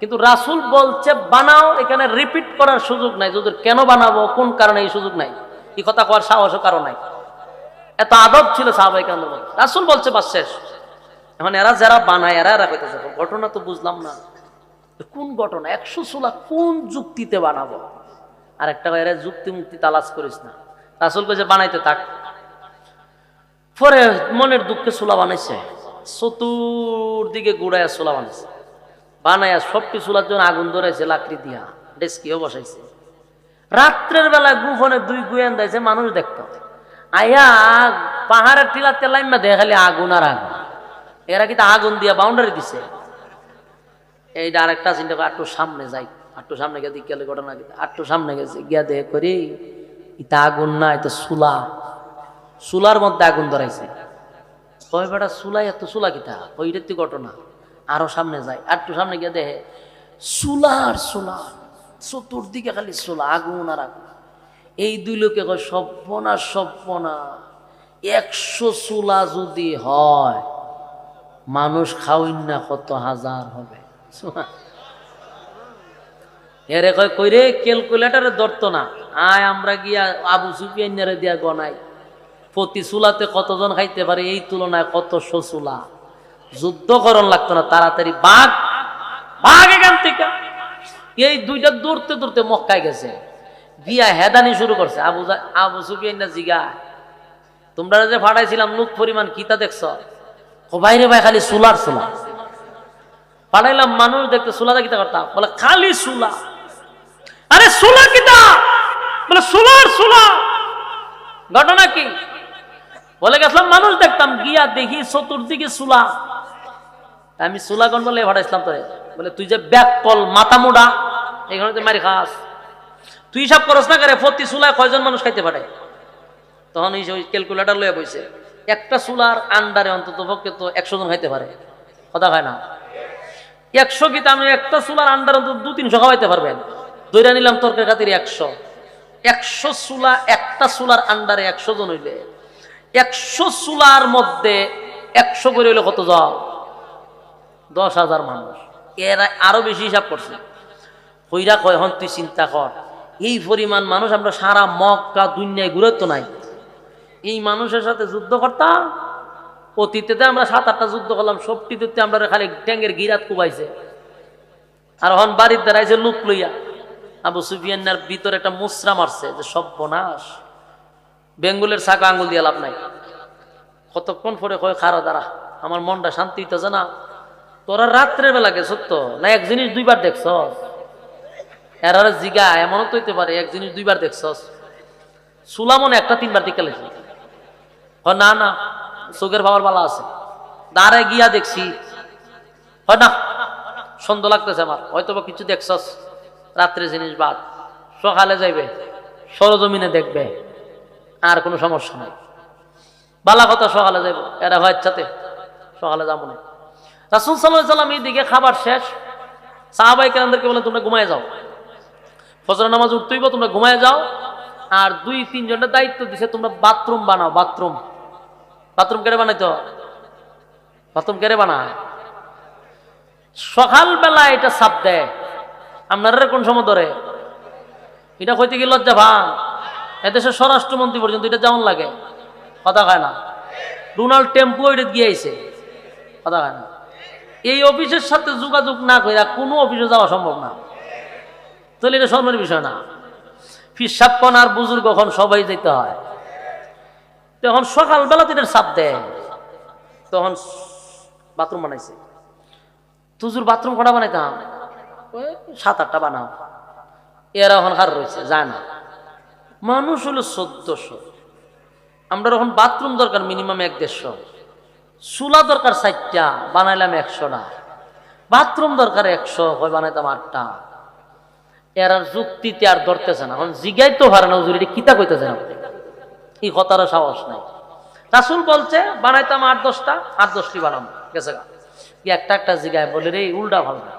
Speaker 1: কিন্তু রাসূল বলছে বানাও, এখানে রিপিট করার সুযোগ নাই। যদি কেন বানাবো, কোন কারণে, এই সুযোগ নাই। এই কথা কওয়ার সাহসও কারণ নাই। এত আদব ছিল সাহাবায়ে কেরামদের মধ্যে। রাসূল বলছে বাস শেষ। এখন এরা যারা বানায় এরা কইতেছে ঘটনা তো বুঝলাম না, কোন ঘটনা? 100 চুলা কোন যুক্তিতে বানাবো? আর একটা এরা যুক্তি মুক্তি তালাশ করিস না। রাসূল কইছে বানাইতে থাক। পরে মনের দুঃখে চুলা বানাইছে, চতুর্দিকে গুড়াইয়া চুলা বানাইছে, বানাইয়া সবটি চুলার জন্য আগুন ধরাইছে লাকড়ি দিয়া, ডেস্কিও বসাইছে। রাত্রের বেলায় গোপনে 2 গোয়েন্দা আছে, মানুষ দেখতো আয়া পাহাড়ের টিলাতে লাইমা দেখে খালি আগুন আর আগুন। এরা কিন্তু আগুন দিয়া বাউন্ডারি দিছে। এইটা আরেকটা চিন্তা করে আটটু সামনে যাই, আটটু সামনে গিয়ে দিক গেলে ঘটনা, আটটু সামনে গেছে গিয়া দেখে করি এটা আগুন না, এটা চুলা। চুলার মধ্যে আগুন ধরাইছে। কয় বেটা চুলাই, এত চুলা কিতা? ওইটার তো ঘটনা। আরো সামনে যায়, আটটু সামনে গিয়ে দেখে চুলার চুলা, চতুর্দিকে খালি চুলা, আগুন আর আগুন। এই 2 লোকে কয় সর্বনাশ সর্বনাশ, 100 চুলা যদি হয় মানুষ খাওয়াইন না কত হাজার হবে। এরে কয় কইরে ক্যালকুলেটারে ধরতো না, আয় আমরা গিয়া আবু সুফিয়ানের দিয়া গনাই প্রতি চুলাতে কতজন খাইতে পারে, এই তুলনায় কত চুলা। যুদ্ধ করণ লাগতো না, তাড়াতাড়ি বাঘ বাঘ এখান থেকে। এই 2টা দৌড়তে দৌড়তে মক্কায় গেছে, গিয়া হেদানি শুরু করছে। আবু সুফিয়ান জিগা তোমরা যে ফাটাইছিলাম লোক পরিমাণ কিতা দেখছ? বাইরে ভাই খালি চুলার চুলা। পাঠাইলাম মানুষ দেখতে, চুলাটা কিতা করতাম? বলে খালি চুলা। আরে চুলা কিতা? বলে চুলার চুলা। ঘটনা কি? বলে গেছিলাম মানুষ দেখতাম, গিয়া দেখি চতুর্দিকে চুলা। আমি চুলা কোন বলে ফাটাইছিলাম তোরে। বলে তুই যে ব্যাক কল মাথা মুডা, এখানে তুই মারি খাস, তুই হিসাব করস না করে প্রতি চুলায় কয়জন মানুষ খাইতে পারে? তখন ওই ক্যালকুলেটার লয়ে বইছে, একটা চুলার আন্ডারে অন্তত পক্ষে তো 100 জন খাইতে পারে। কথা হয় না? 100 কি আমি একটা চুলার আন্ডারে অন্তত 200-300 খাওয়াইতে পারবেন। দইরা নিলাম তর্কের খাতির 100 চুলা, একটা চুলার আন্ডারে 100 জন হইলে 100 চুলার মধ্যে 100 করে হইলে কত জন? 10,000 মানুষ। এরা আরো বেশি হিসাব করছে। কইরা কয় হন তুই চিন্তা কর, এই পরিমাণ মানুষ আমরা সারা মক্কা দুনিয়ায় ঘুরে তো নাই, এই মানুষের সাথে যুদ্ধ করতাম। অতীতে আমরা 7-8টা যুদ্ধ করলাম, সবটিতে আমরা খালি ট্যাঙ্গের গিরাত কুবাইছে। আর হন বাড়ির দাঁড়াইছে লুক লইয়া। আবু সুফিয়ানের ভিতরে একটা মুসরা মারছে যে সর্বনাশ, বেঙ্গুলের ছাকা আঙ্গুল দিয়ে লাভ নাই। কতক্ষণ পরে কয় খারো দাঁড়া, আমার মনটা শান্তি হইতেছে না, তোরা রাত্রের বেলা গেছ তো না এক জিনিস দুইবার দেখছ? এরা জিগা এমনও তো হইতে পারে এক জিনিস দুইবার দেখছ। সুলামন একটা 3বার দিকে লেছি। না না চোখের পাওয়ার বালা আছে, দাঁড়ে গিয়া দেখছি। না সন্দেহ লাগতেছে আমার, হয়তো বা কিছু দেখছস, রাত্রে জিনিস বাদ, সকালে যাইবে সরজমিনে দেখবে, আর কোনো সমস্যা নাই। বালা কথা সকালে যাইব, এরা হয় ইচ্ছাতে সকালে যাবো না। রাসূল সাল্লাল্লাহু আলাইহি ওয়াসাল্লাম এইদিকে খাবার শেষ, সাহাবায়ে কেরামদেরকে বলে তোমরা ঘুমায় যাও, ফজর নামাজ উঠতেইব, তোমরা ঘুমায় যাও। আর 2-3 জনের দায়িত্ব দিছে, তোমরা বাথরুম বানাও। বাথরুম বাথরুম কেড়ে বানাইতো? বাথরুম কেড়ে বানায়? সকালবেলা এটা চাপ দেয়, আপনারা কোন সময় ধরে এটা কইতে গিয়ে লজ্জা ভান। এদেশের স্বরাষ্ট্রমন্ত্রী পর্যন্ত এটা যেমন লাগে, কথা খায় না। ডোনাল্ড টেম্পো এটা গিয়ে আইছে, কথা খায় না। এই অফিসের সাথে যোগাযোগ না করে কোনো অফিসে যাওয়া সম্ভব না, তাহলে এটা শর্মের বিষয় না। ফিসাবক্ষণ আর বুজুর্গ খন সবাই যেতে হয়। তখন সকালবেলা তো এটার চাপ দেয়, তখন বাথরুম বানাইছে। তুজুর বাথরুম কটা বানাইতাম? 7-8টা বানাও। এরা এখন হার রয়েছে, যায় না। মানুষ হলো 1400, আমরা এখন বাথরুম দরকার মিনিমাম 1-150, চুলা দরকার 4টা, বানাইলাম 100টা। বাথরুম দরকার 100, হয় বানাইতাম 8টা। এরা যুক্তিতে আর ধরতেছে না, এখন জিগাই তো পারে না হুজুর এটা কিতা কইতেছে না, এই কথারও সাহস নাই। রাসূল বলছে বানাইতাম 8-10টা, 8-10টি বানাবো, গেছে গা। একটা একটা জিগায় বলে রে উল্টা ভালো না,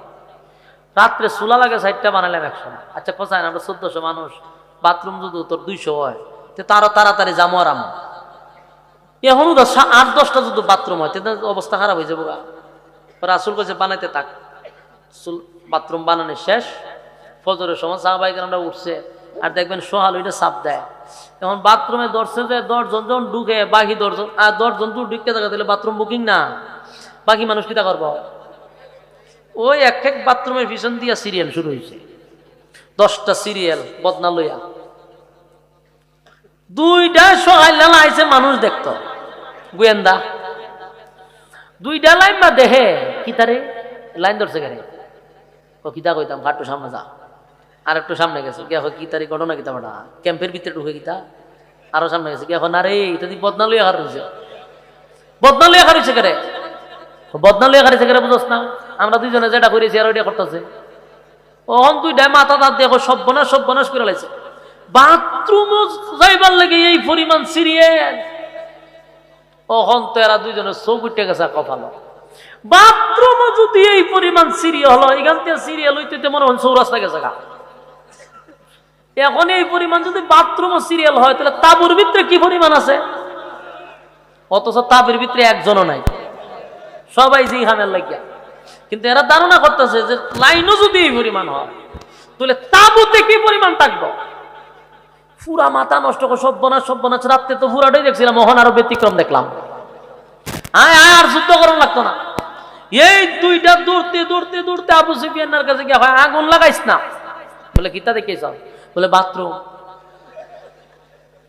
Speaker 1: রাত্রে চুলা লাগে 4টা, বানাইলাম 100। আচ্ছা কোথায় আমরা 1400 মানুষ, বাথরুম যদি তোর 200 হয়, তারও তাড়াতাড়ি যাবো আর আমো। এখনো 8-10টা যদি বাথরুম হয়, তাহলে অবস্থা খারাপ হয়ে যাবো গা। রাসূল কইছে বানাইতে থাক। বাথরুম বানানো শেষ, ফজরের সময় সাহাবায়ে কেরামরা উঠছে, আর দেখবেন সোহাল ওইটা চাপ দেয়। এখন বাথরুমে ধরছে যে 10 জন যখন ঢুকে, বাকি 10 জন, আর 10 জন তো ঢুকতে থাকা, তাহলে বাথরুম বুকিং না, বাকি মানুষ কিতা করবো? ওই এক বাথরুমের পিছন দিয়া সিরিয়াল শুরু হয়েছে, 10টা সিরিয়াল বদনা লইয়া। 2টা সকাল আইছে, মানুষ দেখতো গোয়েন্দা, 2টা লাইন বা দেখে কিতারে লাইন ধরছে কেন, কিতা কইতাম ঘাটু সামনে যা, আর একটু সামনে গেছে কি এখন কি তারিখ ঘটনা কিতা বড়া ক্যাম্পের ভিতরে ঢুকে কিতা, আরো সামনে গেছে কি এখন, আরে এটা তুই বদনা লইয়া হার হয়েছে, বদনা লইয়া হার হয়েছে কেরে, বদনা লইয়া হারিয়েছে কেরে বুঝোস না? আমরা 2জনে যেটা করেছি আর ওইটা করতেছে। ওহন 2টা মাথা দাঁত দেখো সর্বনাশ সর্বনাশ করে লাইছে। বাথরুম যাইবার লাগে এই পরিমাণ সিরিয়াল, ওহন তো এরা 2জনের চোখ উঠে গেছে কপালে। বাথরুম যদি এই পরিমাণ সিরিয়াল হলো, এখান থেকে সিরিয়াল হইতে মনে হয় চৌরাস্তা গেছে গা। এখন এই পরিমাণ যদি বাথরুম সিরিয়াল হয়, তাহলে তাবুর ভিতরে কি পরিমাণ আছে? অথচ তাবুর ভিতরে একজনও নাই, সবাই জিহানের লাগিয়া। কিন্তু এরা ধারণা করতেছে যে লাইনও যদি এই পরিমাণ হয়, তাহলে তাবুতে কি পরিমাণ থাকবো? পুরা মাথা নষ্ট করে সর্বনাশ সর্বনাশ। রাত্রে তো পুরাটাই দেখছিলাম, মোহন আরো ব্যতিক্রম দেখলাম। আর যুদ্ধ করার লাগতো না, এই 2টা দৌড়তে দৌড়তে দৌড়তে আবু সুফিয়ানের কাছে গিয়ে হয় আগুন লাগাইস না। বলে কিতা দেখিস? বলে বাথরুম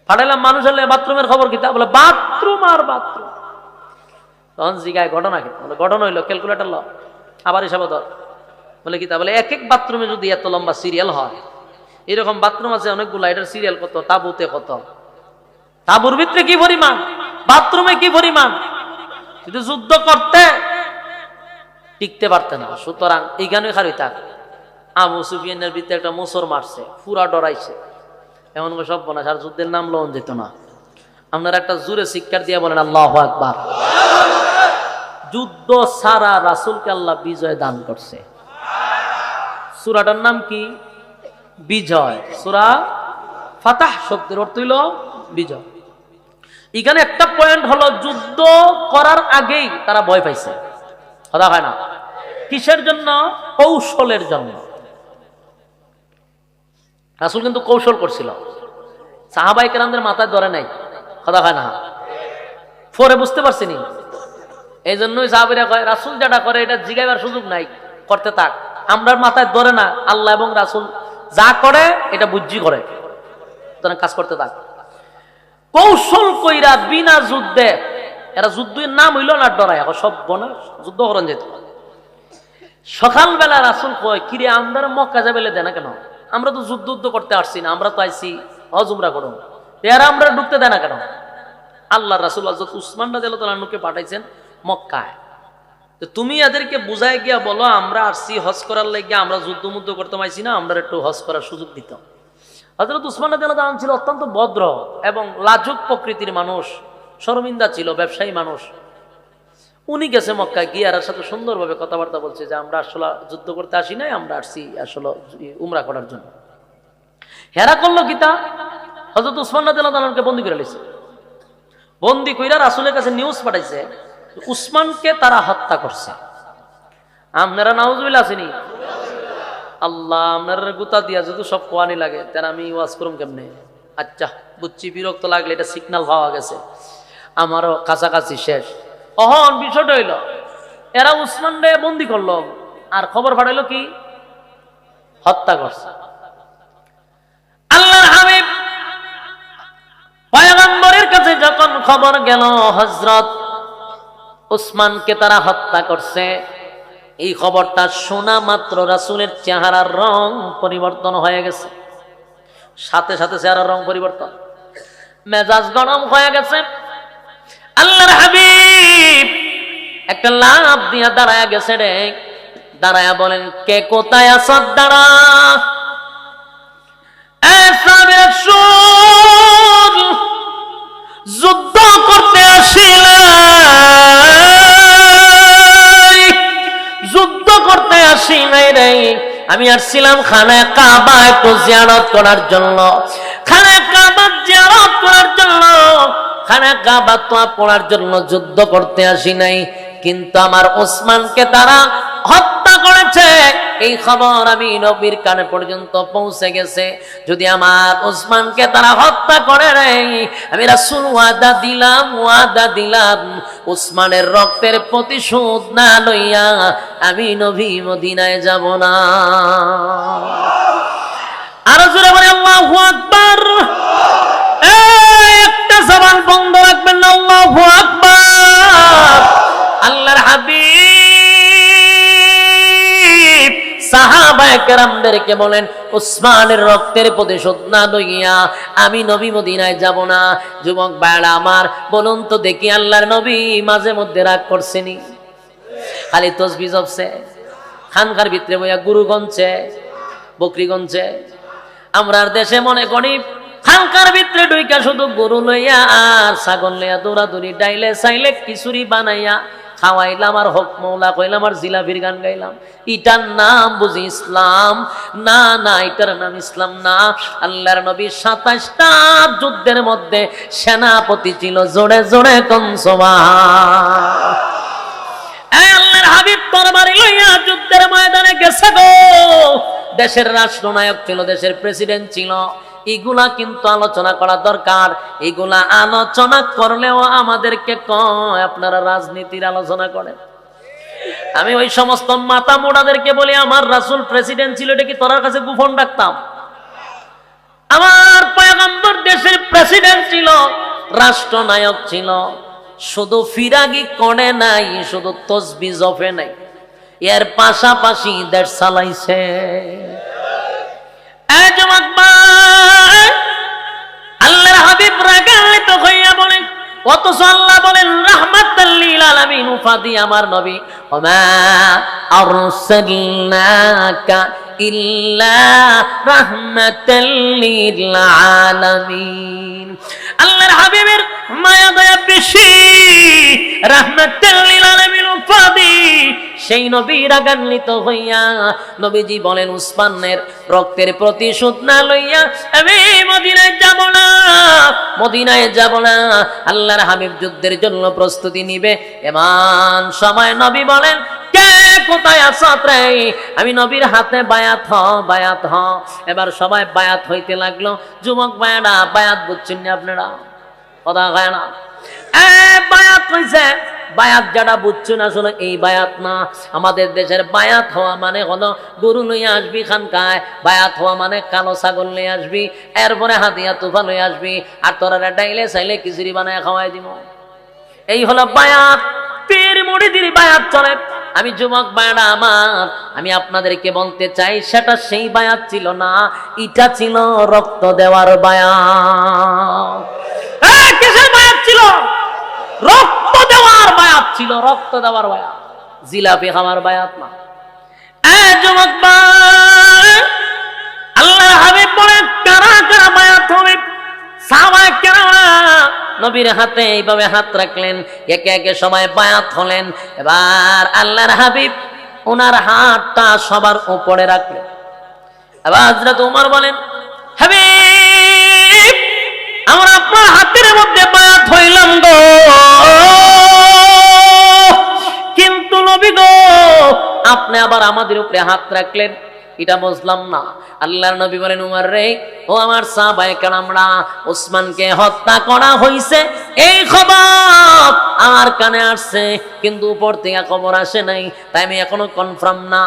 Speaker 1: ফাটাইলাম মানুষ হলে বাথরুমের খবর কিতা? বলে বাথরুম আর বাথরুম। তখন জিগায় ঘটনা কি? বলে ঘটনা হইলো ক্যালকুলেটার ল, আবার হিসাব ধর। বলে কিতা? বলে এক বাথরুমে যদি এত লম্বা সিরিয়াল হয়, এরকম বাথরুম আছে অনেকগুলো, এটার সিরিয়াল কত, তাবুতে কত, তাবুর ভিতরে কি পরিমাণ, বাথরুমে কি পরিমাণ, যদি যুদ্ধ করতে টিকতে পারতে না। সুতরাং এইখানে খারি থাক। আবু সুফিয়ানের ভিতরে একটা মোসর মারছে, পুরা ডরাইছে, এমন সব বনাস, আর যুদ্ধের নাম লওয়া যেত না। আপনারা একটা জোরে শিক্ষার দিয়ে বলেন আল্লাহু আকবার। যুদ্ধ সারা রাসূলকে আল্লাহ বিজয় দান করছে। সূরাটার নাম কি? বিজয়। সূরা ফাতাহ শব্দের অর্থ হইল বিজয়। এখানে একটা পয়েন্ট হলো, যুদ্ধ করার আগেই তারা ভয় পাইছে, কথা হয় না? কিসের জন্য? কৌশলের জন্য। রাসূল কিন্তু কৌশল করছিল, সাহাবায়ে কেরামদের মাথায় ধরে নাই, কথা হয় না? পরে বুঝতে পারছিনি, এই জন্যই সাহাবীরা কয় রাসূল যেটা করে এটা জিগাইবার সুযোগ নাই, করতে থাক। আমরা মাথায় ধরে না, আল্লাহ এবং রাসূল যা করে এটা বুঝি করে, কাজ করতে থাক। কৌশল কইরা বিনা যুদ্ধে, এরা যুদ্ধের নাম হইল না ডরায়, এখন সব বনা যুদ্ধ করেন যেত। সকালবেলা রাসূল কয়, কিরে আমরা মক্কা যাবে দেয় না কেন? আমরা তো যুদ্ধ করতে আসছি না, আমরা তো আইছি হজ উমরা করুন, এরা আমরা ঢুকতে দেয় না কেন? আল্লাহ রাসূল হযরত উসমান রাদিয়াল্লাহু আনহুকে পাঠাইছেন মক্কায়। তো তুমি এদেরকে বুঝাই গিয়া বলো আমরা আসছি হজ করার লাগিয়া, আমরা যুদ্ধ করতে পাইছি না, আমরা একটু হজ করার সুযোগ দিত। হযরত উসমান রাদিয়াল্লাহু আনহু ছিল অত্যন্ত ভদ্র এবং লাজুক প্রকৃতির মানুষ, শর্মিন্দা ছিল, ব্যবসায়ী মানুষ। উনি গেছে মক্কায় গিয়ে আর সাথে সুন্দরভাবে কথাবার্তা বলছে যে আমরা আসলে যুদ্ধ করতে আসি নাই, আমরা আসছি আসলে উমরা করার জন্য। হেরা করলো গীতা হযরত উসমান রাদিয়াল্লাহু আনহুকে বন্দী করে নিয়েছে। বন্দী কইরা রাসূলের কাছে নিউজ পাঠাইছে উসমানকে তারা হত্যা করছে। আপনারা নাউজুবিল্লাহ আসেনি? আল্লাহ আপনার গুতা দিয়া যদি সব কোয়ানি লাগে তার আমি ওয়াজ করুম কেমনে? আচ্ছা বুঝছি, বিরক্ত লাগলে এটা সিগন্যাল পাওয়া গেছে, আমারও কাছাকাছি শেষ। অহন বিষয়টা হইল এরা উসমানরে বন্দী করলো আর খবর পাঠাইলো কি হত্যা করছে। আল্লাহর হাবিব পয়গম্বরের কাছে যখন খবর গেল হযরত উসমানকে তারা হত্যা করছে, এই খবরটা শোনা মাত্র রাসূলের চেহারার রং পরিবর্তন হয়ে গেছে। সাথে সাথে চেহারার রং পরিবর্তন, মেজাজ গরম হয়ে গেছে। আল্লাহর হাবিব একটা লাফ দিয়া দাঁড়ায়া গেছে রে, দাঁড়ায়া বলেন কে কোথায় আছো? দাঁড়া যুদ্ধ করতে আসিলে, যুদ্ধ করতে আসি নাই রে, আমি আসছিলাম খানায়ে কাবা একটু জিয়ারত করার জন্য, খানায়ে কাবা জিয়ারত করার জন্য, খানায়ে কাবা তো পড়ার জন্য যুদ্ধ করতে আসি নাই। কিন্তু আমার ওসমানকে তারা হত্যা করেছে, এই খবর আমি নবীর কানে পর্যন্ত পৌঁছে গেছে। যদি আমার ওসমানকে তারা হত্যা করে রে, আমি রাসূল ওয়াদা দিলাম ওসমানের রক্তের প্রতিশোধ না লইয়া আমি নবী মদিনায় যাব না। আর জোরে বলে আল্লাহু আকবার। একটা জবান বন্ধ রাখবেন না, আল্লাহু আকবার। আল্লাহর হাবিব সাহাবায়ে কেরামদেরকে বলেন ওসমানের রক্তের প্রতিশোধ না লইয়া আমি নবী মদিনায় যাব না। যুবক ভাইরা আমার বলুন তো দেখি, আল্লাহর নবী মাঝে মধ্যে রাগ করছেনি? খালি তসবিহ জপছে, খানকার ভিতরে বইয়া গুরু গনছে, বকরি গনছে। আমরার দেশে মনে করি খানকার ভিতরে ঢুইকা শুধু গরু লইয়া আর ছাগল লইয়া দৌড়াদৌড়ি, ডাইলে চাইলে খিচুড়ি বানাইয়া খাওয়াইলাম আর হক মৌলা কইলাম আর জিলাপির গান গাইলাম। এটার নাম বুঝি ইসলাম? না না, এটার নাম ইসলাম না। আল্লাহর নবী 27টা যুদ্ধের মধ্যে সেনাপতি ছিল। জোরে জোরে কোন সুবহান। আল্লাহর হাবিব তরবারি লইয়া যুদ্ধের ময়দানে গেছে গো। দেশের রাষ্ট্রনায়ক ছিল, দেশের প্রেসিডেন্ট ছিল। এগুলা কিন্তু আলোচনা করা দরকার। এগুলা আলোচনা করলেও আমাদেরকে কয় আপনারা রাজনীতির আলোচনা করেন। আমি ওই সমস্ত মাথা মোড়াদেরকে বলি আমার রাসূল প্রেসিডেন্ট ছিল, এটা কি তোর কাছে গোপন রাখতাম? আমার পয়গম্বর দেশের প্রেসিডেন্ট ছিল, রাষ্ট্রনায়ক ছিল। শুধু ফিরাগি করে নাই, শুধু তসবিহ জপে নাই, এর পাশাপাশি দেশ চালাইছে। আল্লাহর হাবিব রাগান্বিত হইয়া বলেন, অথচ আল্লাহ বলেন রাহমাতাল লিল আলামিন, উপাধি আমার নবী, ওমা আরসালনাকা ইল্লা রাহমাতাল লিল আলামিন। আল্লাহর হাবিবের মায়া দয়া বেশি, রাহমাতাল লিল আলামিন উপাধি। সেই নবী রাগান্বিত হইয়া নবীজি বলেন উসমানের রক্তের প্রতিশোধ না লইয়া আমি মদিনায় যাব না, মদিনায় যাব না। আল্লাহর হাবিব যুদ্ধের জন্য প্রস্তুতি নিবে, এমন সময় নবী বলেন কে কোথায় আছো রে? আমি নবীর হাতে বায়াত হ, বায়াত হ। এবার সবাই বায়াত হইতে লাগলো। যুবক ভাইরা বায়াত বুঝছেন না আপনারা? কথা হয় না, বায়াত হইছে। বায়াত যারা বুঝছেন আসলে এই বায়াত না। আমাদের দেশের বায়াত হওয়া মানে হলো গরু লইয়া আসবি খানকায়, বায়াত হওয়া মানে কালো ছাগল নিয়ে আসবি, এরপরে হাতিয়া তুফা লইয়া আসবি, আর তোরা ডাইলে চাইলে খিচুড়ি বানায় খাওয়াই দিব। এই হলো বায়াত। পীর মুরিদির বায়াত চলে। আমি যুবক ভাইরা আমার, আমি আপনাদেরকে বলতে চাই সেটা সেই বায়াত ছিল না, এটা ছিল রক্ত দেওয়ার বায়াত। কিসের বায়াত ছিল? রক্ত দেওয়ার বায়াত ছিল, রক্ত দেওয়ার বায়াত, জিলাপি খাওয়ার বায়াত না। যুবক ভাই, আল্লাহর হাবিব বলেন কারা কারা বায়াত হবে? সাহাবায়ে কেরামরা নবীর হাতে এইভাবে হাত রাখলেন, একে একে সবাই বায়াত হলেন। এবার আল্লাহর হাবিব ওনার হাতটা সবার উপরে রাখলেন। এবার হযরত ওমর বলেন, হাবিব আমরা আপনার হাতের মধ্যে বায়াত হইলাম গো, কিন্তু নবী গো আপনি আবার আমাদের উপরে হাত রাখলেন, এটা বুঝলাম না। আল্লাহর নবী বলেন, উমর রে, ও আমার সাহাবায়ে কেরামরা, ওসমানকে হত্যা করা হইছে এই খবর আমার কানে আসছে, কিন্তু উপর থেকে খবর আসে নাই, তাই আমি এখনো কনফার্ম না।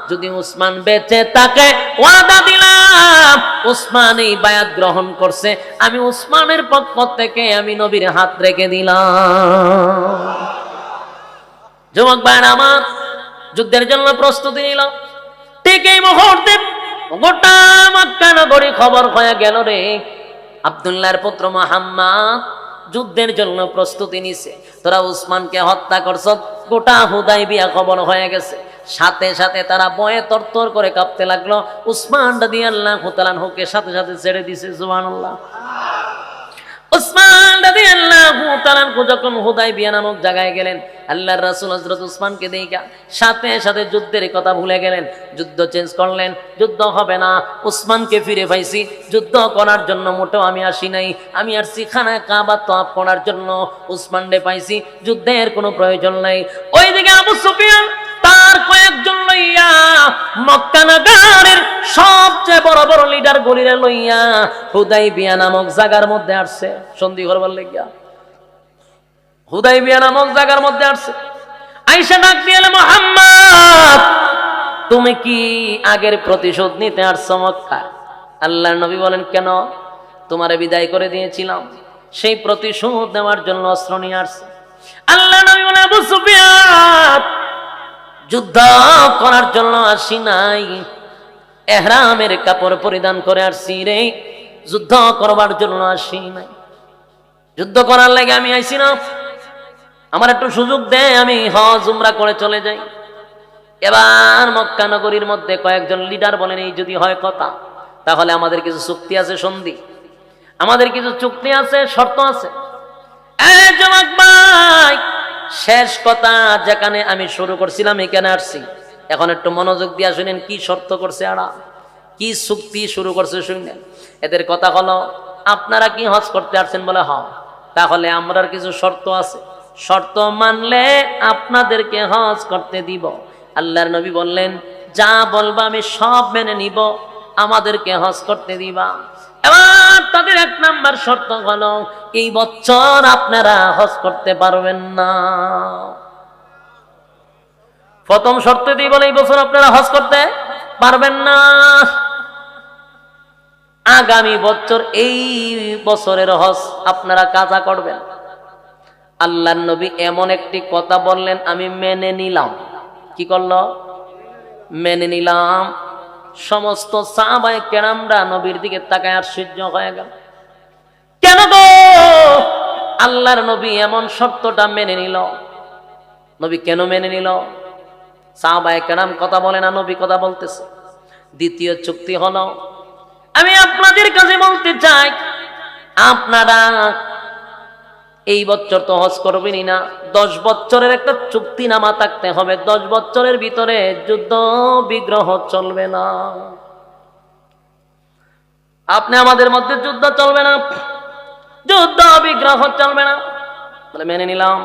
Speaker 1: যদি ওসমান বেঁচে থাকে ওয়াদা দিলাম ওসমান এই বায়াত গ্রহণ করছে, আমি ওসমানের পক্ষ থেকে আমি নবীর হাত রেখে দিলাম। যুবক ভাইরা আমার, যুদ্ধের জন্য প্রস্তুতি নিল। ঠিক এই মুহূর্তে গোটা মক্কা নগরী খবর হয়ে গেল রে, আব্দুল্লাহর পুত্র মুহাম্মদ যুদ্ধের জন্য প্রস্তুতি নিছে, তোরা উসমানকে হত্যা করছ। গোটা হুদাইবিয়া খবর হয়ে গেছে। সাথে সাথে তারা ভয়ে তরতর করে কাঁপতে লাগলো। উসমান রাদিয়াল্লাহু তাআলা হুকে সাথে সাথে ছেড়ে দিছে। সুবহানাল্লাহ। উসমান রাদিয়াল্লাহু তাআলা যখন হুদাইবিয়া নামক জায়গায় গেলেন, আল্লাহর রাসূল হযরত উসমানকে দেখা সাথে সাথে যুদ্ধের কথা ভুলে গেলেন, যুদ্ধ চেঞ্জ করলেন। যুদ্ধ হবে না, উসমানকে ফিরে পাইছি, যুদ্ধ করার জন্য মোটেও আমি আসি নাই, আমি আসছি খানা কাবা তওয়াফ করার জন্য। উসমানকে পাইছি, যুদ্ধের কোনো প্রয়োজন নাই। ওইদিকে আবু সুফিয়ান তার কয়েকজন লইয়া মক্কা নগরের সবচেয়ে বড় বড় লিডার গলিরে লইয়া হুদাইবিয়া নামক জায়গার মধ্যে আসছে সন্ধি করবার লাগিয়া। হুদাইবিয়া নামক জায়গার মধ্যে আসছে। আয়েশা ডাক দিয়ে, মুহাম্মদ তুমি কি আগের প্রতিশোধ নিতে আসছো মক্কায়? আল্লাহর নবী বলেন, কেন? তোমারে বিদায় করে দিয়েছিলাম, সেই প্রতিশোধ নেওয়ার জন্য অস্ত্র নিয়ে আসছে। আল্লাহর নবী বলেন, আবু সুফিয়ান যুদ্ধ করার জন্য আসি নাই, ইহরামের কাপড় পরিধান করে আসছি রে, যুদ্ধ করবার জন্য আসি নাই। যুদ্ধ করার লাগে আমি আইছি না, আমার একটু সুযোগ দে, আমি হজ উমরা করে চলে যাই। এবার মক্কা নগরীর মধ্যে কয়েকজন লিডার বলেন, এই যদি হয় কথা, তাহলে আমাদের কিছু চুক্তি আছে, সন্ধি, আমাদের কিছু চুক্তি আছে, শর্ত আছে। যুবক ভাই, শেষ কথা যেখানে আমি শুরু করছিলাম এখানে আসছি, এখন একটু মনোযোগ দিয়া শুনেন কি শর্ত করছে এরা, কি চুক্তি শুরু করছে শুনেন। এদের কথা হলো, আপনারা কি হজ করতে আসছেন? বলে হ্যাঁ। তাহলে আমরার কিছু শর্ত আছে, শর্ত মানলে আপনাদেরকে হজ করতে দিব। আল্লাহর নবী বললেন, যা বলবা আমি সব মেনে নিব, আমাদেরকে হজ করতে দিবা। এবার তাদের এক নাম্বার শর্ত হলো, এই বছর আপনারা হজ করতে পারবেন না। প্রথম শর্ত দিয়ে বলে, এই বছর আপনারা হজ করতে পারবেন না, আগামী বছর এই বছরের হজ আপনারা কাজা করবেন। আল্লাহর নবী এমন একটি কথা বললেন, আমি মেনে নিলাম। কি করলো? মেনে নিলাম। সমস্ত সাহাবায়ে কেরামরা নবীর দিকে তাকায় আশ্চর্য হয়ে গেল। কেন গো আল্লাহর নবী এমন শর্তটা মেনে নিল? নবী কেন মেনে নিল? সাহাবায়ে কেরাম কথা বলে না, নবী কথা বলতেছে। দ্বিতীয় চুক্তি হলো, আমি আপনাদের কাছে বলতে চাই, আপনারা এই বছর তো হজ করবেনই না, 10 বছরের একটা চুক্তিনামা থাকতে হবে, 10 বছরের ভিতরে যুদ্ধ বিগ্রহ চলবে না। আপনি আমাদের মধ্যে যুদ্ধ চলবে না, যুদ্ধ বিগ্রহ চলবে না। বলে মেনে নিলাম।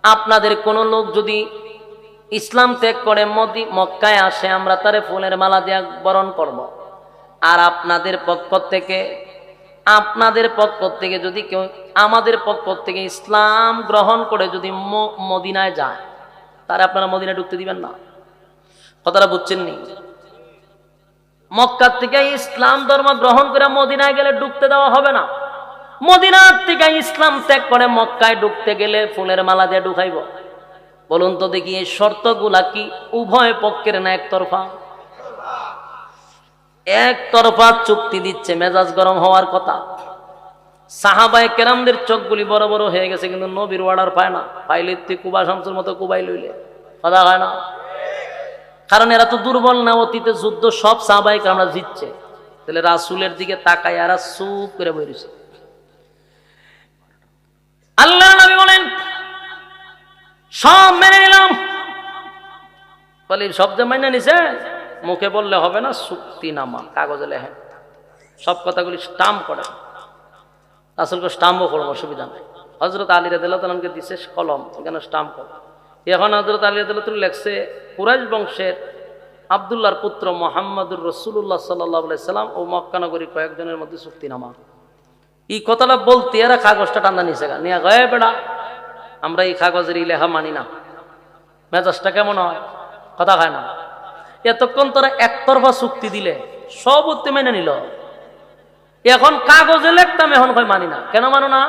Speaker 1: আপনাদের কোন লোক যদি ইসলাম ত্যাগ করে মক্কায় আসে, আমরা তারে ফুলের মালা দিয়ে বরণ করব। আর আপনাদের পক্ষ থেকে যদি কেউ আমাদের পক্ষ থেকে ইসলাম গ্রহণ করে যদি মদিনায় যায়, তারা আপনারা মদিনায় ঢুকতে দিবেন না। কথাটা বুঝছেন নি? মক্কা থেকে ইসলাম ধর্ম গ্রহণ করে মদিনায় গেলে ঢুকতে দেওয়া হবে না। মদিনার থেকে ইসলাম ত্যাগ করে মক্কায় ঢুকতে গেলে ফুলের মালা দিয়ে ঢুকাইব। বলুন তো দেখি এই শর্তগুলা কি উভয় পক্ষের না একতরফা? একতরফা চুক্তি দিচ্ছে, মেজাজ গরম হওয়ার কথা। সাহাবায়ে কেরামদের চোখগুলি বড় বড় হয়ে গেছে, কিন্তু নবীর অর্ডার পায় না। পাইলে তুই কুবা শামসুর মতো কুবাই লইলে কথা হয় না। কারণ এরা তো দুর্বল না, অতীতে যুদ্ধ সব সাহাবায়ে কেরামরা জিতছে। তাহলে রাসূলের দিকে তাকায় এরা চুপ করে বইছে। আল্লাহ নবী বলেন সব মেনে নিলাম। বলি সব যে মেনে নিছে, মুখে বললে হবে না, চুক্তিনামা কাগজে লেখেন, সব কথাগুলি স্টাম্প করেন। রাসূলকে স্টাম্পও করবো, অসুবিধা নাই। হযরত আলী রাদিয়াল্লাহু তাআলাকে দিছে কলম, এখানে স্টাম্প করো। এখন হযরত আলী রাদিয়াল্লাহু তাআলা লেখছে কুরাইশ বংশের আব্দুল্লাহর পুত্র মুহাম্মদুর রাসূলুল্লাহ সাল্লাল্লাহু আলাইহি সাল্লাম ও মক্কা নগরীর কয়েকজনের মধ্যে চুক্তিনামা। এই কথাটা বলতে এরা কাগজটা টান্দা নিছে, নিয়ে গয়ে বেড়া আমরা এই কাগজের এই লেখা মানি না। মেজাজটা কেমন হয়, কথা খায় না। এতক্ষণ তোরা একতরফা চুক্তি দিলে সব উত্তে মেনে নিল, এখন কাগজে লিখতাম, এখন কই মানি না। কেন মানো না?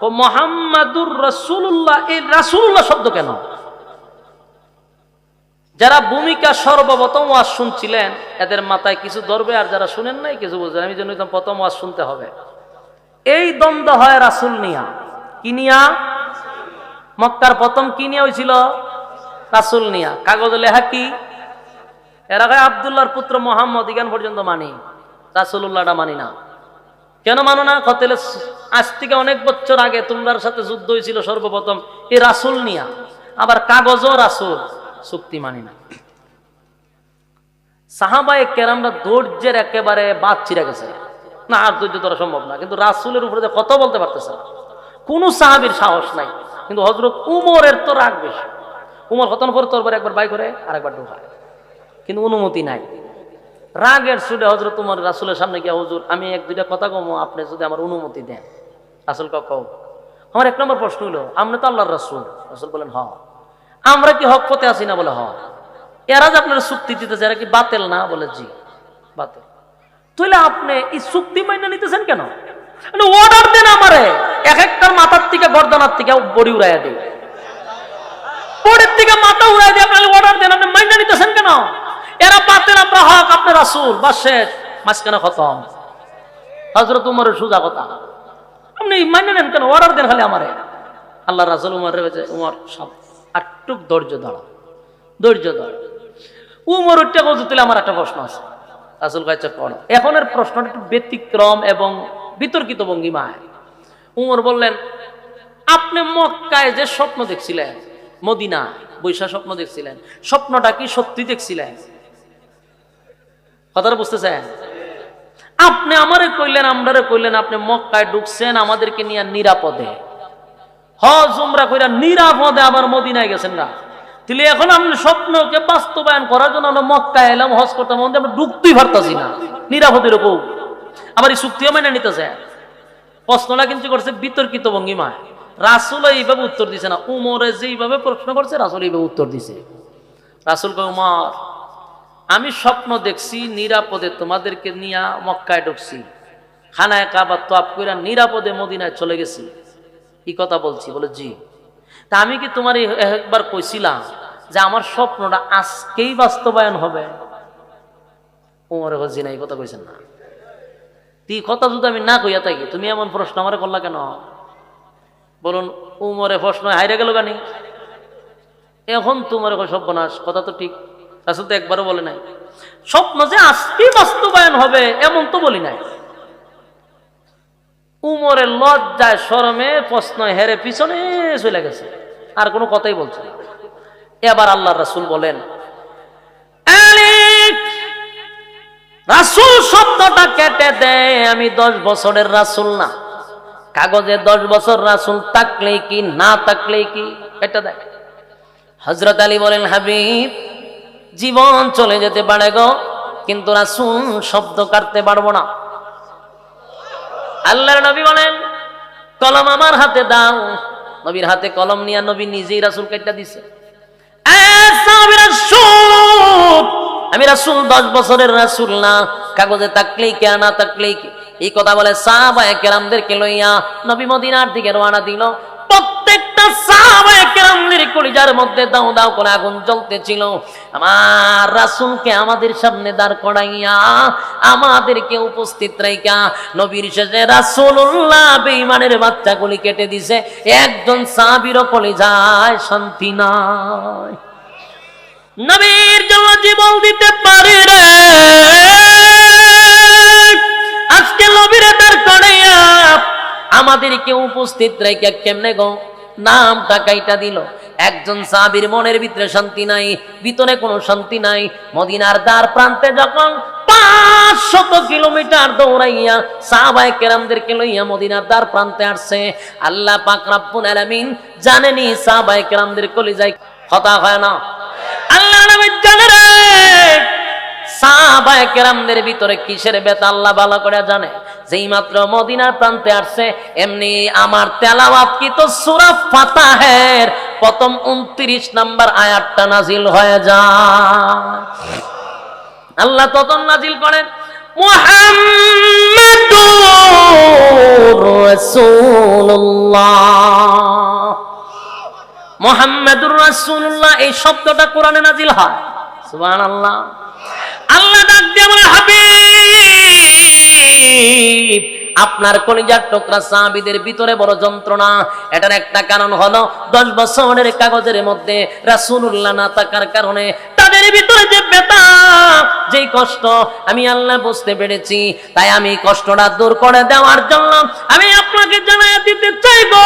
Speaker 1: ও মুহাম্মাদুর রাসূলুল্লাহ, এই রাসূলুল্লাহ শব্দ কেন? যারা ভূমিকা সর্বপ্রথম ওয়াজ শুনছিলেন এদের মাথায় কিছু ধরবে, আর যারা শুনেন নাই কিছু বুঝবেন। আমি জন্য প্রথম ওয়াজ শুনতে হবে। এই দ্বন্দ্ব হয় রাসূল নিয়া, কি নিয়া? মক্কার প্রথম কি নিয়ে হয়েছিল? রাসূল নিয়া। কাগজে লেখা কি? এরা কয় আব্দুল্লাহর পুত্র মুহাম্মদ, ইগান পর্যন্ত মানি, রাসূলুল্লাহটা মানি না। কেন মানো না? কতলে আজ থেকে অনেক বছর আগে তোমার সাথে যুদ্ধ হয়েছিল সর্বপ্রথম এই রাসূল নিয়া, আবার কাগজও রাসূল, চুক্তি মানি না। সাহাবায়ে কেরামরা ধৈর্যের একেবারে বাদ চিরা গেছে, না আর ধৈর্য ধরা সম্ভব না। কিন্তু রাসূলের উপরে কত বলতে পারতেছে না, কোন সাহাবীর সাহস নাই। কিন্তু হযরত উমরের তো রাগ বেশি। উমর হতন পরে তোরবার একবার বাই করে আর একবার ঢোকায়, কিন্তু অনুমতি নাই। রাগের সুরে হযরত উমর রাসূলের সামনে গিয়া, হুজুর আমি এক দুইটা কথা কমো, আপনি যদি আমার অনুমতি দেন। রাসূল কও। আমার এক নম্বর প্রশ্ন হলো, আপনি তো আল্লাহর রাসূল। রাসূল বলেন হ। আমরা কি হক পথে আছি না? বলে হ। এরা যে আপনারা চুক্তি দিতেছে এরা কি বাতিল না? বলে জি বাতিল। তাহলে আপনি এই চুক্তি মাইনা নিতেছেন কেন? অর্ডার দেন আমারে, এক একটার মাথার থেকে গর্দনার থেকে বড়ি উড়াইয়া দিই, বড়ির থেকে মাথা উড়াই দিয়ে আপনি অর্ডার দেন, আপনি মাইনা নিতেছেন কেন? এরা বাতিল, আমরা হক, আপনি রাসূল, বাস শেষ, মাঝখানে খতম। হযরত উমরের সোজা কথা, আপনি মাইনা নেন কেন? অর্ডার দেন খালি আমারে। আল্লাহ রাসূল উমর সব আটটুক ধৈর্য ধরা, ধৈর্য ধর। উমর উঠতে বলতে, তুলে আমার একটা প্রশ্ন আছে। রাসূল কাছে পড়ো। এখনের প্রশ্নটা একটু ব্যতিক্রম এবং বিতর্কিত ভঙ্গিমায়। উমর বললেন, আপনি মক্কায় যে স্বপ্ন দেখছিলেন, মদিনা বৈশা স্বপ্ন দেখছিলেন, স্বপ্নটা কি সত্যি দেখছিলেন? কথাটা বুঝতেছেন? আপনি আমারে কইলেন, আমরারে কইলেন, আপনি মক্কায় ঢুকছেন আমাদেরকে নিয়ে নিরাপদে, হজ উমরা কইরা নিরাপদে আবার মদিনায় গেছেন না। তাহলে এখন আমরা স্বপ্নকে বাস্তবায়ন করার জন্য আমরা মক্কায় এলাম, হজ করতাম, আমরা ঢুকতেই পারতাছি না নিরাপদের উপর, আবার এই চুক্তিও মেনে নিতেছে। প্রশ্নটা কিন্তু করছে বিতর্কিত ভঙ্গিমায়। রাসূল এইভাবে উত্তর দিছে না, উমরে যেইভাবে প্রশ্ন করছে রাসূল এইভাবে উত্তর দিছে। রাসূল কয়, উমর আমি স্বপ্ন দেখছি নিরাপদে তোমাদেরকে নিয়ে মক্কায় ঢুকছি, খানায় কাবা তওয়াফ কইরা নিরাপদে মদিনায় চলে গেছি, এই কথা বলছি। বলে জি। তা আমি কি তোমার একবার কইছিলাম যে আমার স্বপ্নটা আজকেই বাস্তবায়ন হবে? উমরে কয়, জি না, এই কথা কইছেন না। তুই কথা যদি আমি না কইয়া থাকি, তুমি এমন প্রশ্ন আমারে করলা কেন? বলুন উমরে প্রশ্ন হাইরে গেল গানি, এখন তোমার সর্বনাশ। কথা তো ঠিক, রাসূল তো একবারও বলে নাই স্বপ্ন যে আজকেই বাস্তবায়ন হবে, এমন তো বলি নাই। উমরের লজ্জায় শরমে প্রশ্ন হেরে পিছনে চলে গেছে, আর কোনো কথাই বলছে না। এবার আল্লাহর রাসূল বলেন, রাসূল শব্দটা কেটে দেয়, আমি 10 বছরের রাসূল না। কাগজে 10 বছর রাসূল থাকলেই কি, না থাকলেই কি, এটা দেখ। হযরত আলী বলেন, হাবিব জীবন চলে যেতে পারে গো, কিন্তু রাসূল শব্দ কাটতে পারবো না। আল্লাহর নবী বলেন, কলম আমার হাতে দাও। নবীর হাতে কলম নিয়ে নবী নিজেই রাসূল কাটটা দিছে। আমি রাসূল 10 বছরের রাসূল না, কাগজে থাকলেই কে, না থাকলেই কি। এই কথা বলে সাহাবায়ে কেরামদেরকে লইয়া নবী মদিনার দিকে রওনা দিল। প্রত্যেকটা গোটা সাহাবায়ে কেরামদের কলিজার মধ্যে দাও দাও করে আগুন জ্বলতেছিল। আমার রাসূলকে আমাদের সামনে দাঁড় করাইয়া আমাদেরকে উপস্থিত রাইখা নবীর শেষে রাসূলুল্লাহ বেঈমানের বাচ্চাগুলি কেটে দিছে। একজন সাহাবীরও কলিজায় শান্তি নাই। নবীর জন্য জীবন দিতে পারে রে, আজকে নবীর দাঁড় করাইয়া আমাদেরকে উপস্থিত রেখে কেমনে গো নামটা কাইটা দিল। একজন সাহাবীর মনের ভিতরে শান্তি নাই, ভিতরে কোনো শান্তি নাই। মদিনার দ্বার প্রান্তে যখন 500 কিলোমিটার দৌড়াইয়া সাহাবায়ে কেরামদেরকে লইয়া মদিনার দ্বার প্রান্তে আসছে, আল্লাহ পাক রব্বুল আলামিন জানেনি সাহাবায়ে কেরামদের কলিজায় কথা হয় না। আল্লাহ নবী জানে রে সাহাবায়ে কেরামদের ভিতরে কিসের ব্যথা আল্লাহ ভালো করে জানে। যেই মাত্র মদিনার প্রান্তে আসছে এমনি আমার তেলাওয়াত কি তো সূরা ফাতিহার প্রথম 29 নম্বর আয়াতটা নাজিল হয়ে যায়। আল্লাহ তখন নাজিল করেন মুহাম্মাদুর রাসূলুল্লাহ। মুহাম্মাদুর রাসূলুল্লাহ এই শব্দটা কোরআনে নাজিল হয়। সুবহানাল্লাহ। আল্লাহ ডাক দিয়ে বলে হাবিব আপনার কলিজার টুকরা সাহাবীদের ভিতরে বড় যন্ত্রণা। এটার একটা কারণ হলো 10 বছরের কাগজের মধ্যে রাসূলুল্লাহ না থাকার কারণে তাদের ভিতরে যে ব্যথা, যে কষ্ট আমি আল্লাহ বুঝতে পেরেছি। তাই আমি কষ্টটা দূর করে দেওয়ার জন্য আমি আপনাকে জানাই দিতে চাইবো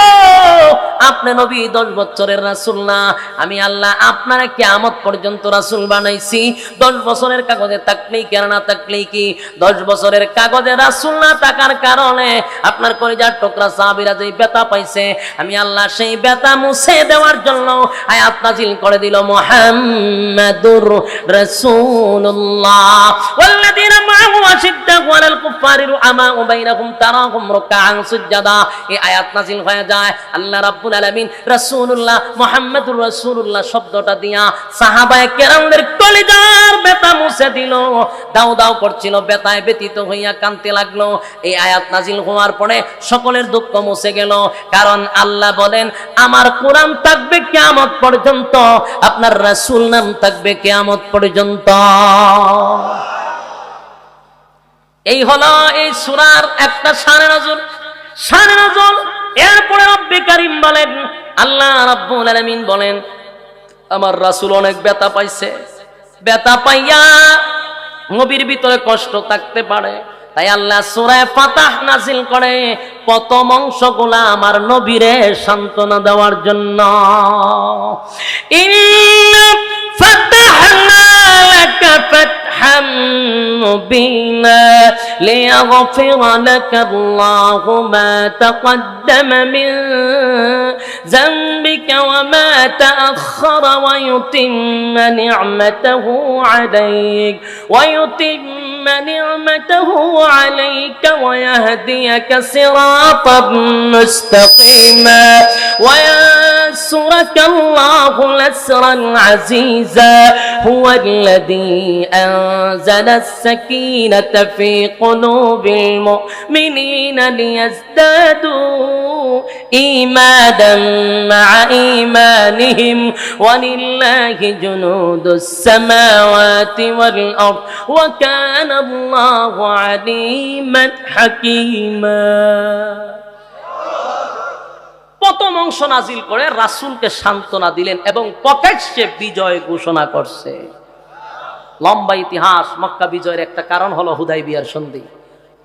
Speaker 1: আপনি নবী 10 বছরের রাসূল না, আমি আল্লাহ আপনার কিয়ামত পর্যন্ত রাসূল বানাইছি। 10 বছরের কাগজে থাকলেই কেন না থাকলেই কি 10 বছরের কাগজে রাসূল না থাকার কারণে আপনার কলিজার টুকরা সাহাবীরা যেই ব্যথা পাইছে আমি আল্লাহ সেই ব্যথা মুছে দেওয়ার জন্য আয়াত নাযিল করে দিল মুহাম্মাদুর রাসূলুল্লাহ ওয়াল্লাযীনা মা'আহু আশিদ্দাউ আলাল কুফফারি রুহামাউ বাইনাহুম তারাহুম রুকআন সুজদা। এই আয়াত নাযিল হয়ে যায় আল্লাহ রাব্বুল আলামিন রাসূলুল্লাহ মুহাম্মাদুর রাসূলুল্লাহ শব্দটা দিয়া সাহাবায়ে কেরামদের কলিজার ব্যথা মুছে দিল। দাও দাও করছিল, ব্যথায় ব্যথিত হইয়া কাঁদতে লাগলো। এই আয়াত নাযিল হওয়ার পরে সকলের দুঃখ মুছে গেল। কারণ আল্লাহ বলেন আমার কোরআন থাকবে কিয়ামত পর্যন্ত, আপনার রাসূল নাম থাকবে কিয়ামত পর্যন্ত। এই হলো এই সূরার একটা শানে নজুল। এরপরে রব্বে কারীম বলেন, আল্লাহ রাব্বুল আলামিন বলেন আমার রাসূল অনেক ব্যথা পাইছে, ব্যথা পাইয়া নবীর ভিতরে কষ্ট থাকতে পারে। তাই আল্লাহ সূরা ফাতিহা নাযিল করে প্রথম অংশগুলো আমার নবীরে সান্ত্বনা দেওয়ার জন্য। ইন্না ফাতাহনা লাকা ফাতহাম মুবিনা লিয়াগফিরা লাকা আল্লাহু মা তাকদ্দামা মিন যামবিকা ওয়া মা তাআখারা ওয়া ইউতিম্মা নি'মাতাহু আলাইক نعمته عليك ويهديك صراطا مستقيما وينصرك الله نصرا عزيزا هو الذي أنزل السكينة في قلوب المؤمنين ليزدادوا إيمانا مع إيمانهم ولله جنود السماوات والأرض وكان الله عليما حكيما। প্রথম অংশ নাজিল করে রাসূলকে সান্ত্বনা দিলেন এবং প্রকাশ্যে বিজয় ঘোষণা করছে। লম্বা ইতিহাস। মক্কা বিজয়ের একটা কারণ হলো হুদাইবিয়ার সন্ধি।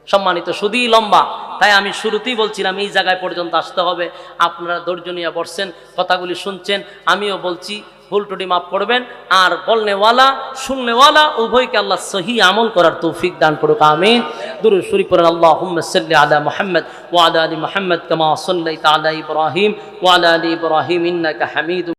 Speaker 1: সম্মানিত শুধুই লম্বা, তাই আমি শুরুতেই বলছিলাম এই জায়গায় পর্যন্ত আসতে হবে। আপনারা ধৈর্য নিয়ে বসছেন, কথাগুলি শুনছেন, আমিও বলছি, ভুল ত্রুটি মাফ করবেন। আর বলনেওয়ালা শুননেওয়ালা উভয়কে আল্লাহ সহি আমল করার তৌফিক দান করুক, আমিন। দুরূদ শরীফ পড়েন আল্লাহুম্মা সাল্লি আলা মুহাম্মদ ওয়া আলা আলি মুহাম্মদ কামা সাল্লাইতা আলা ইব্রাহিম ওয়া আলা আলি ইব্রাহিম ইন্নাকা হামিদুম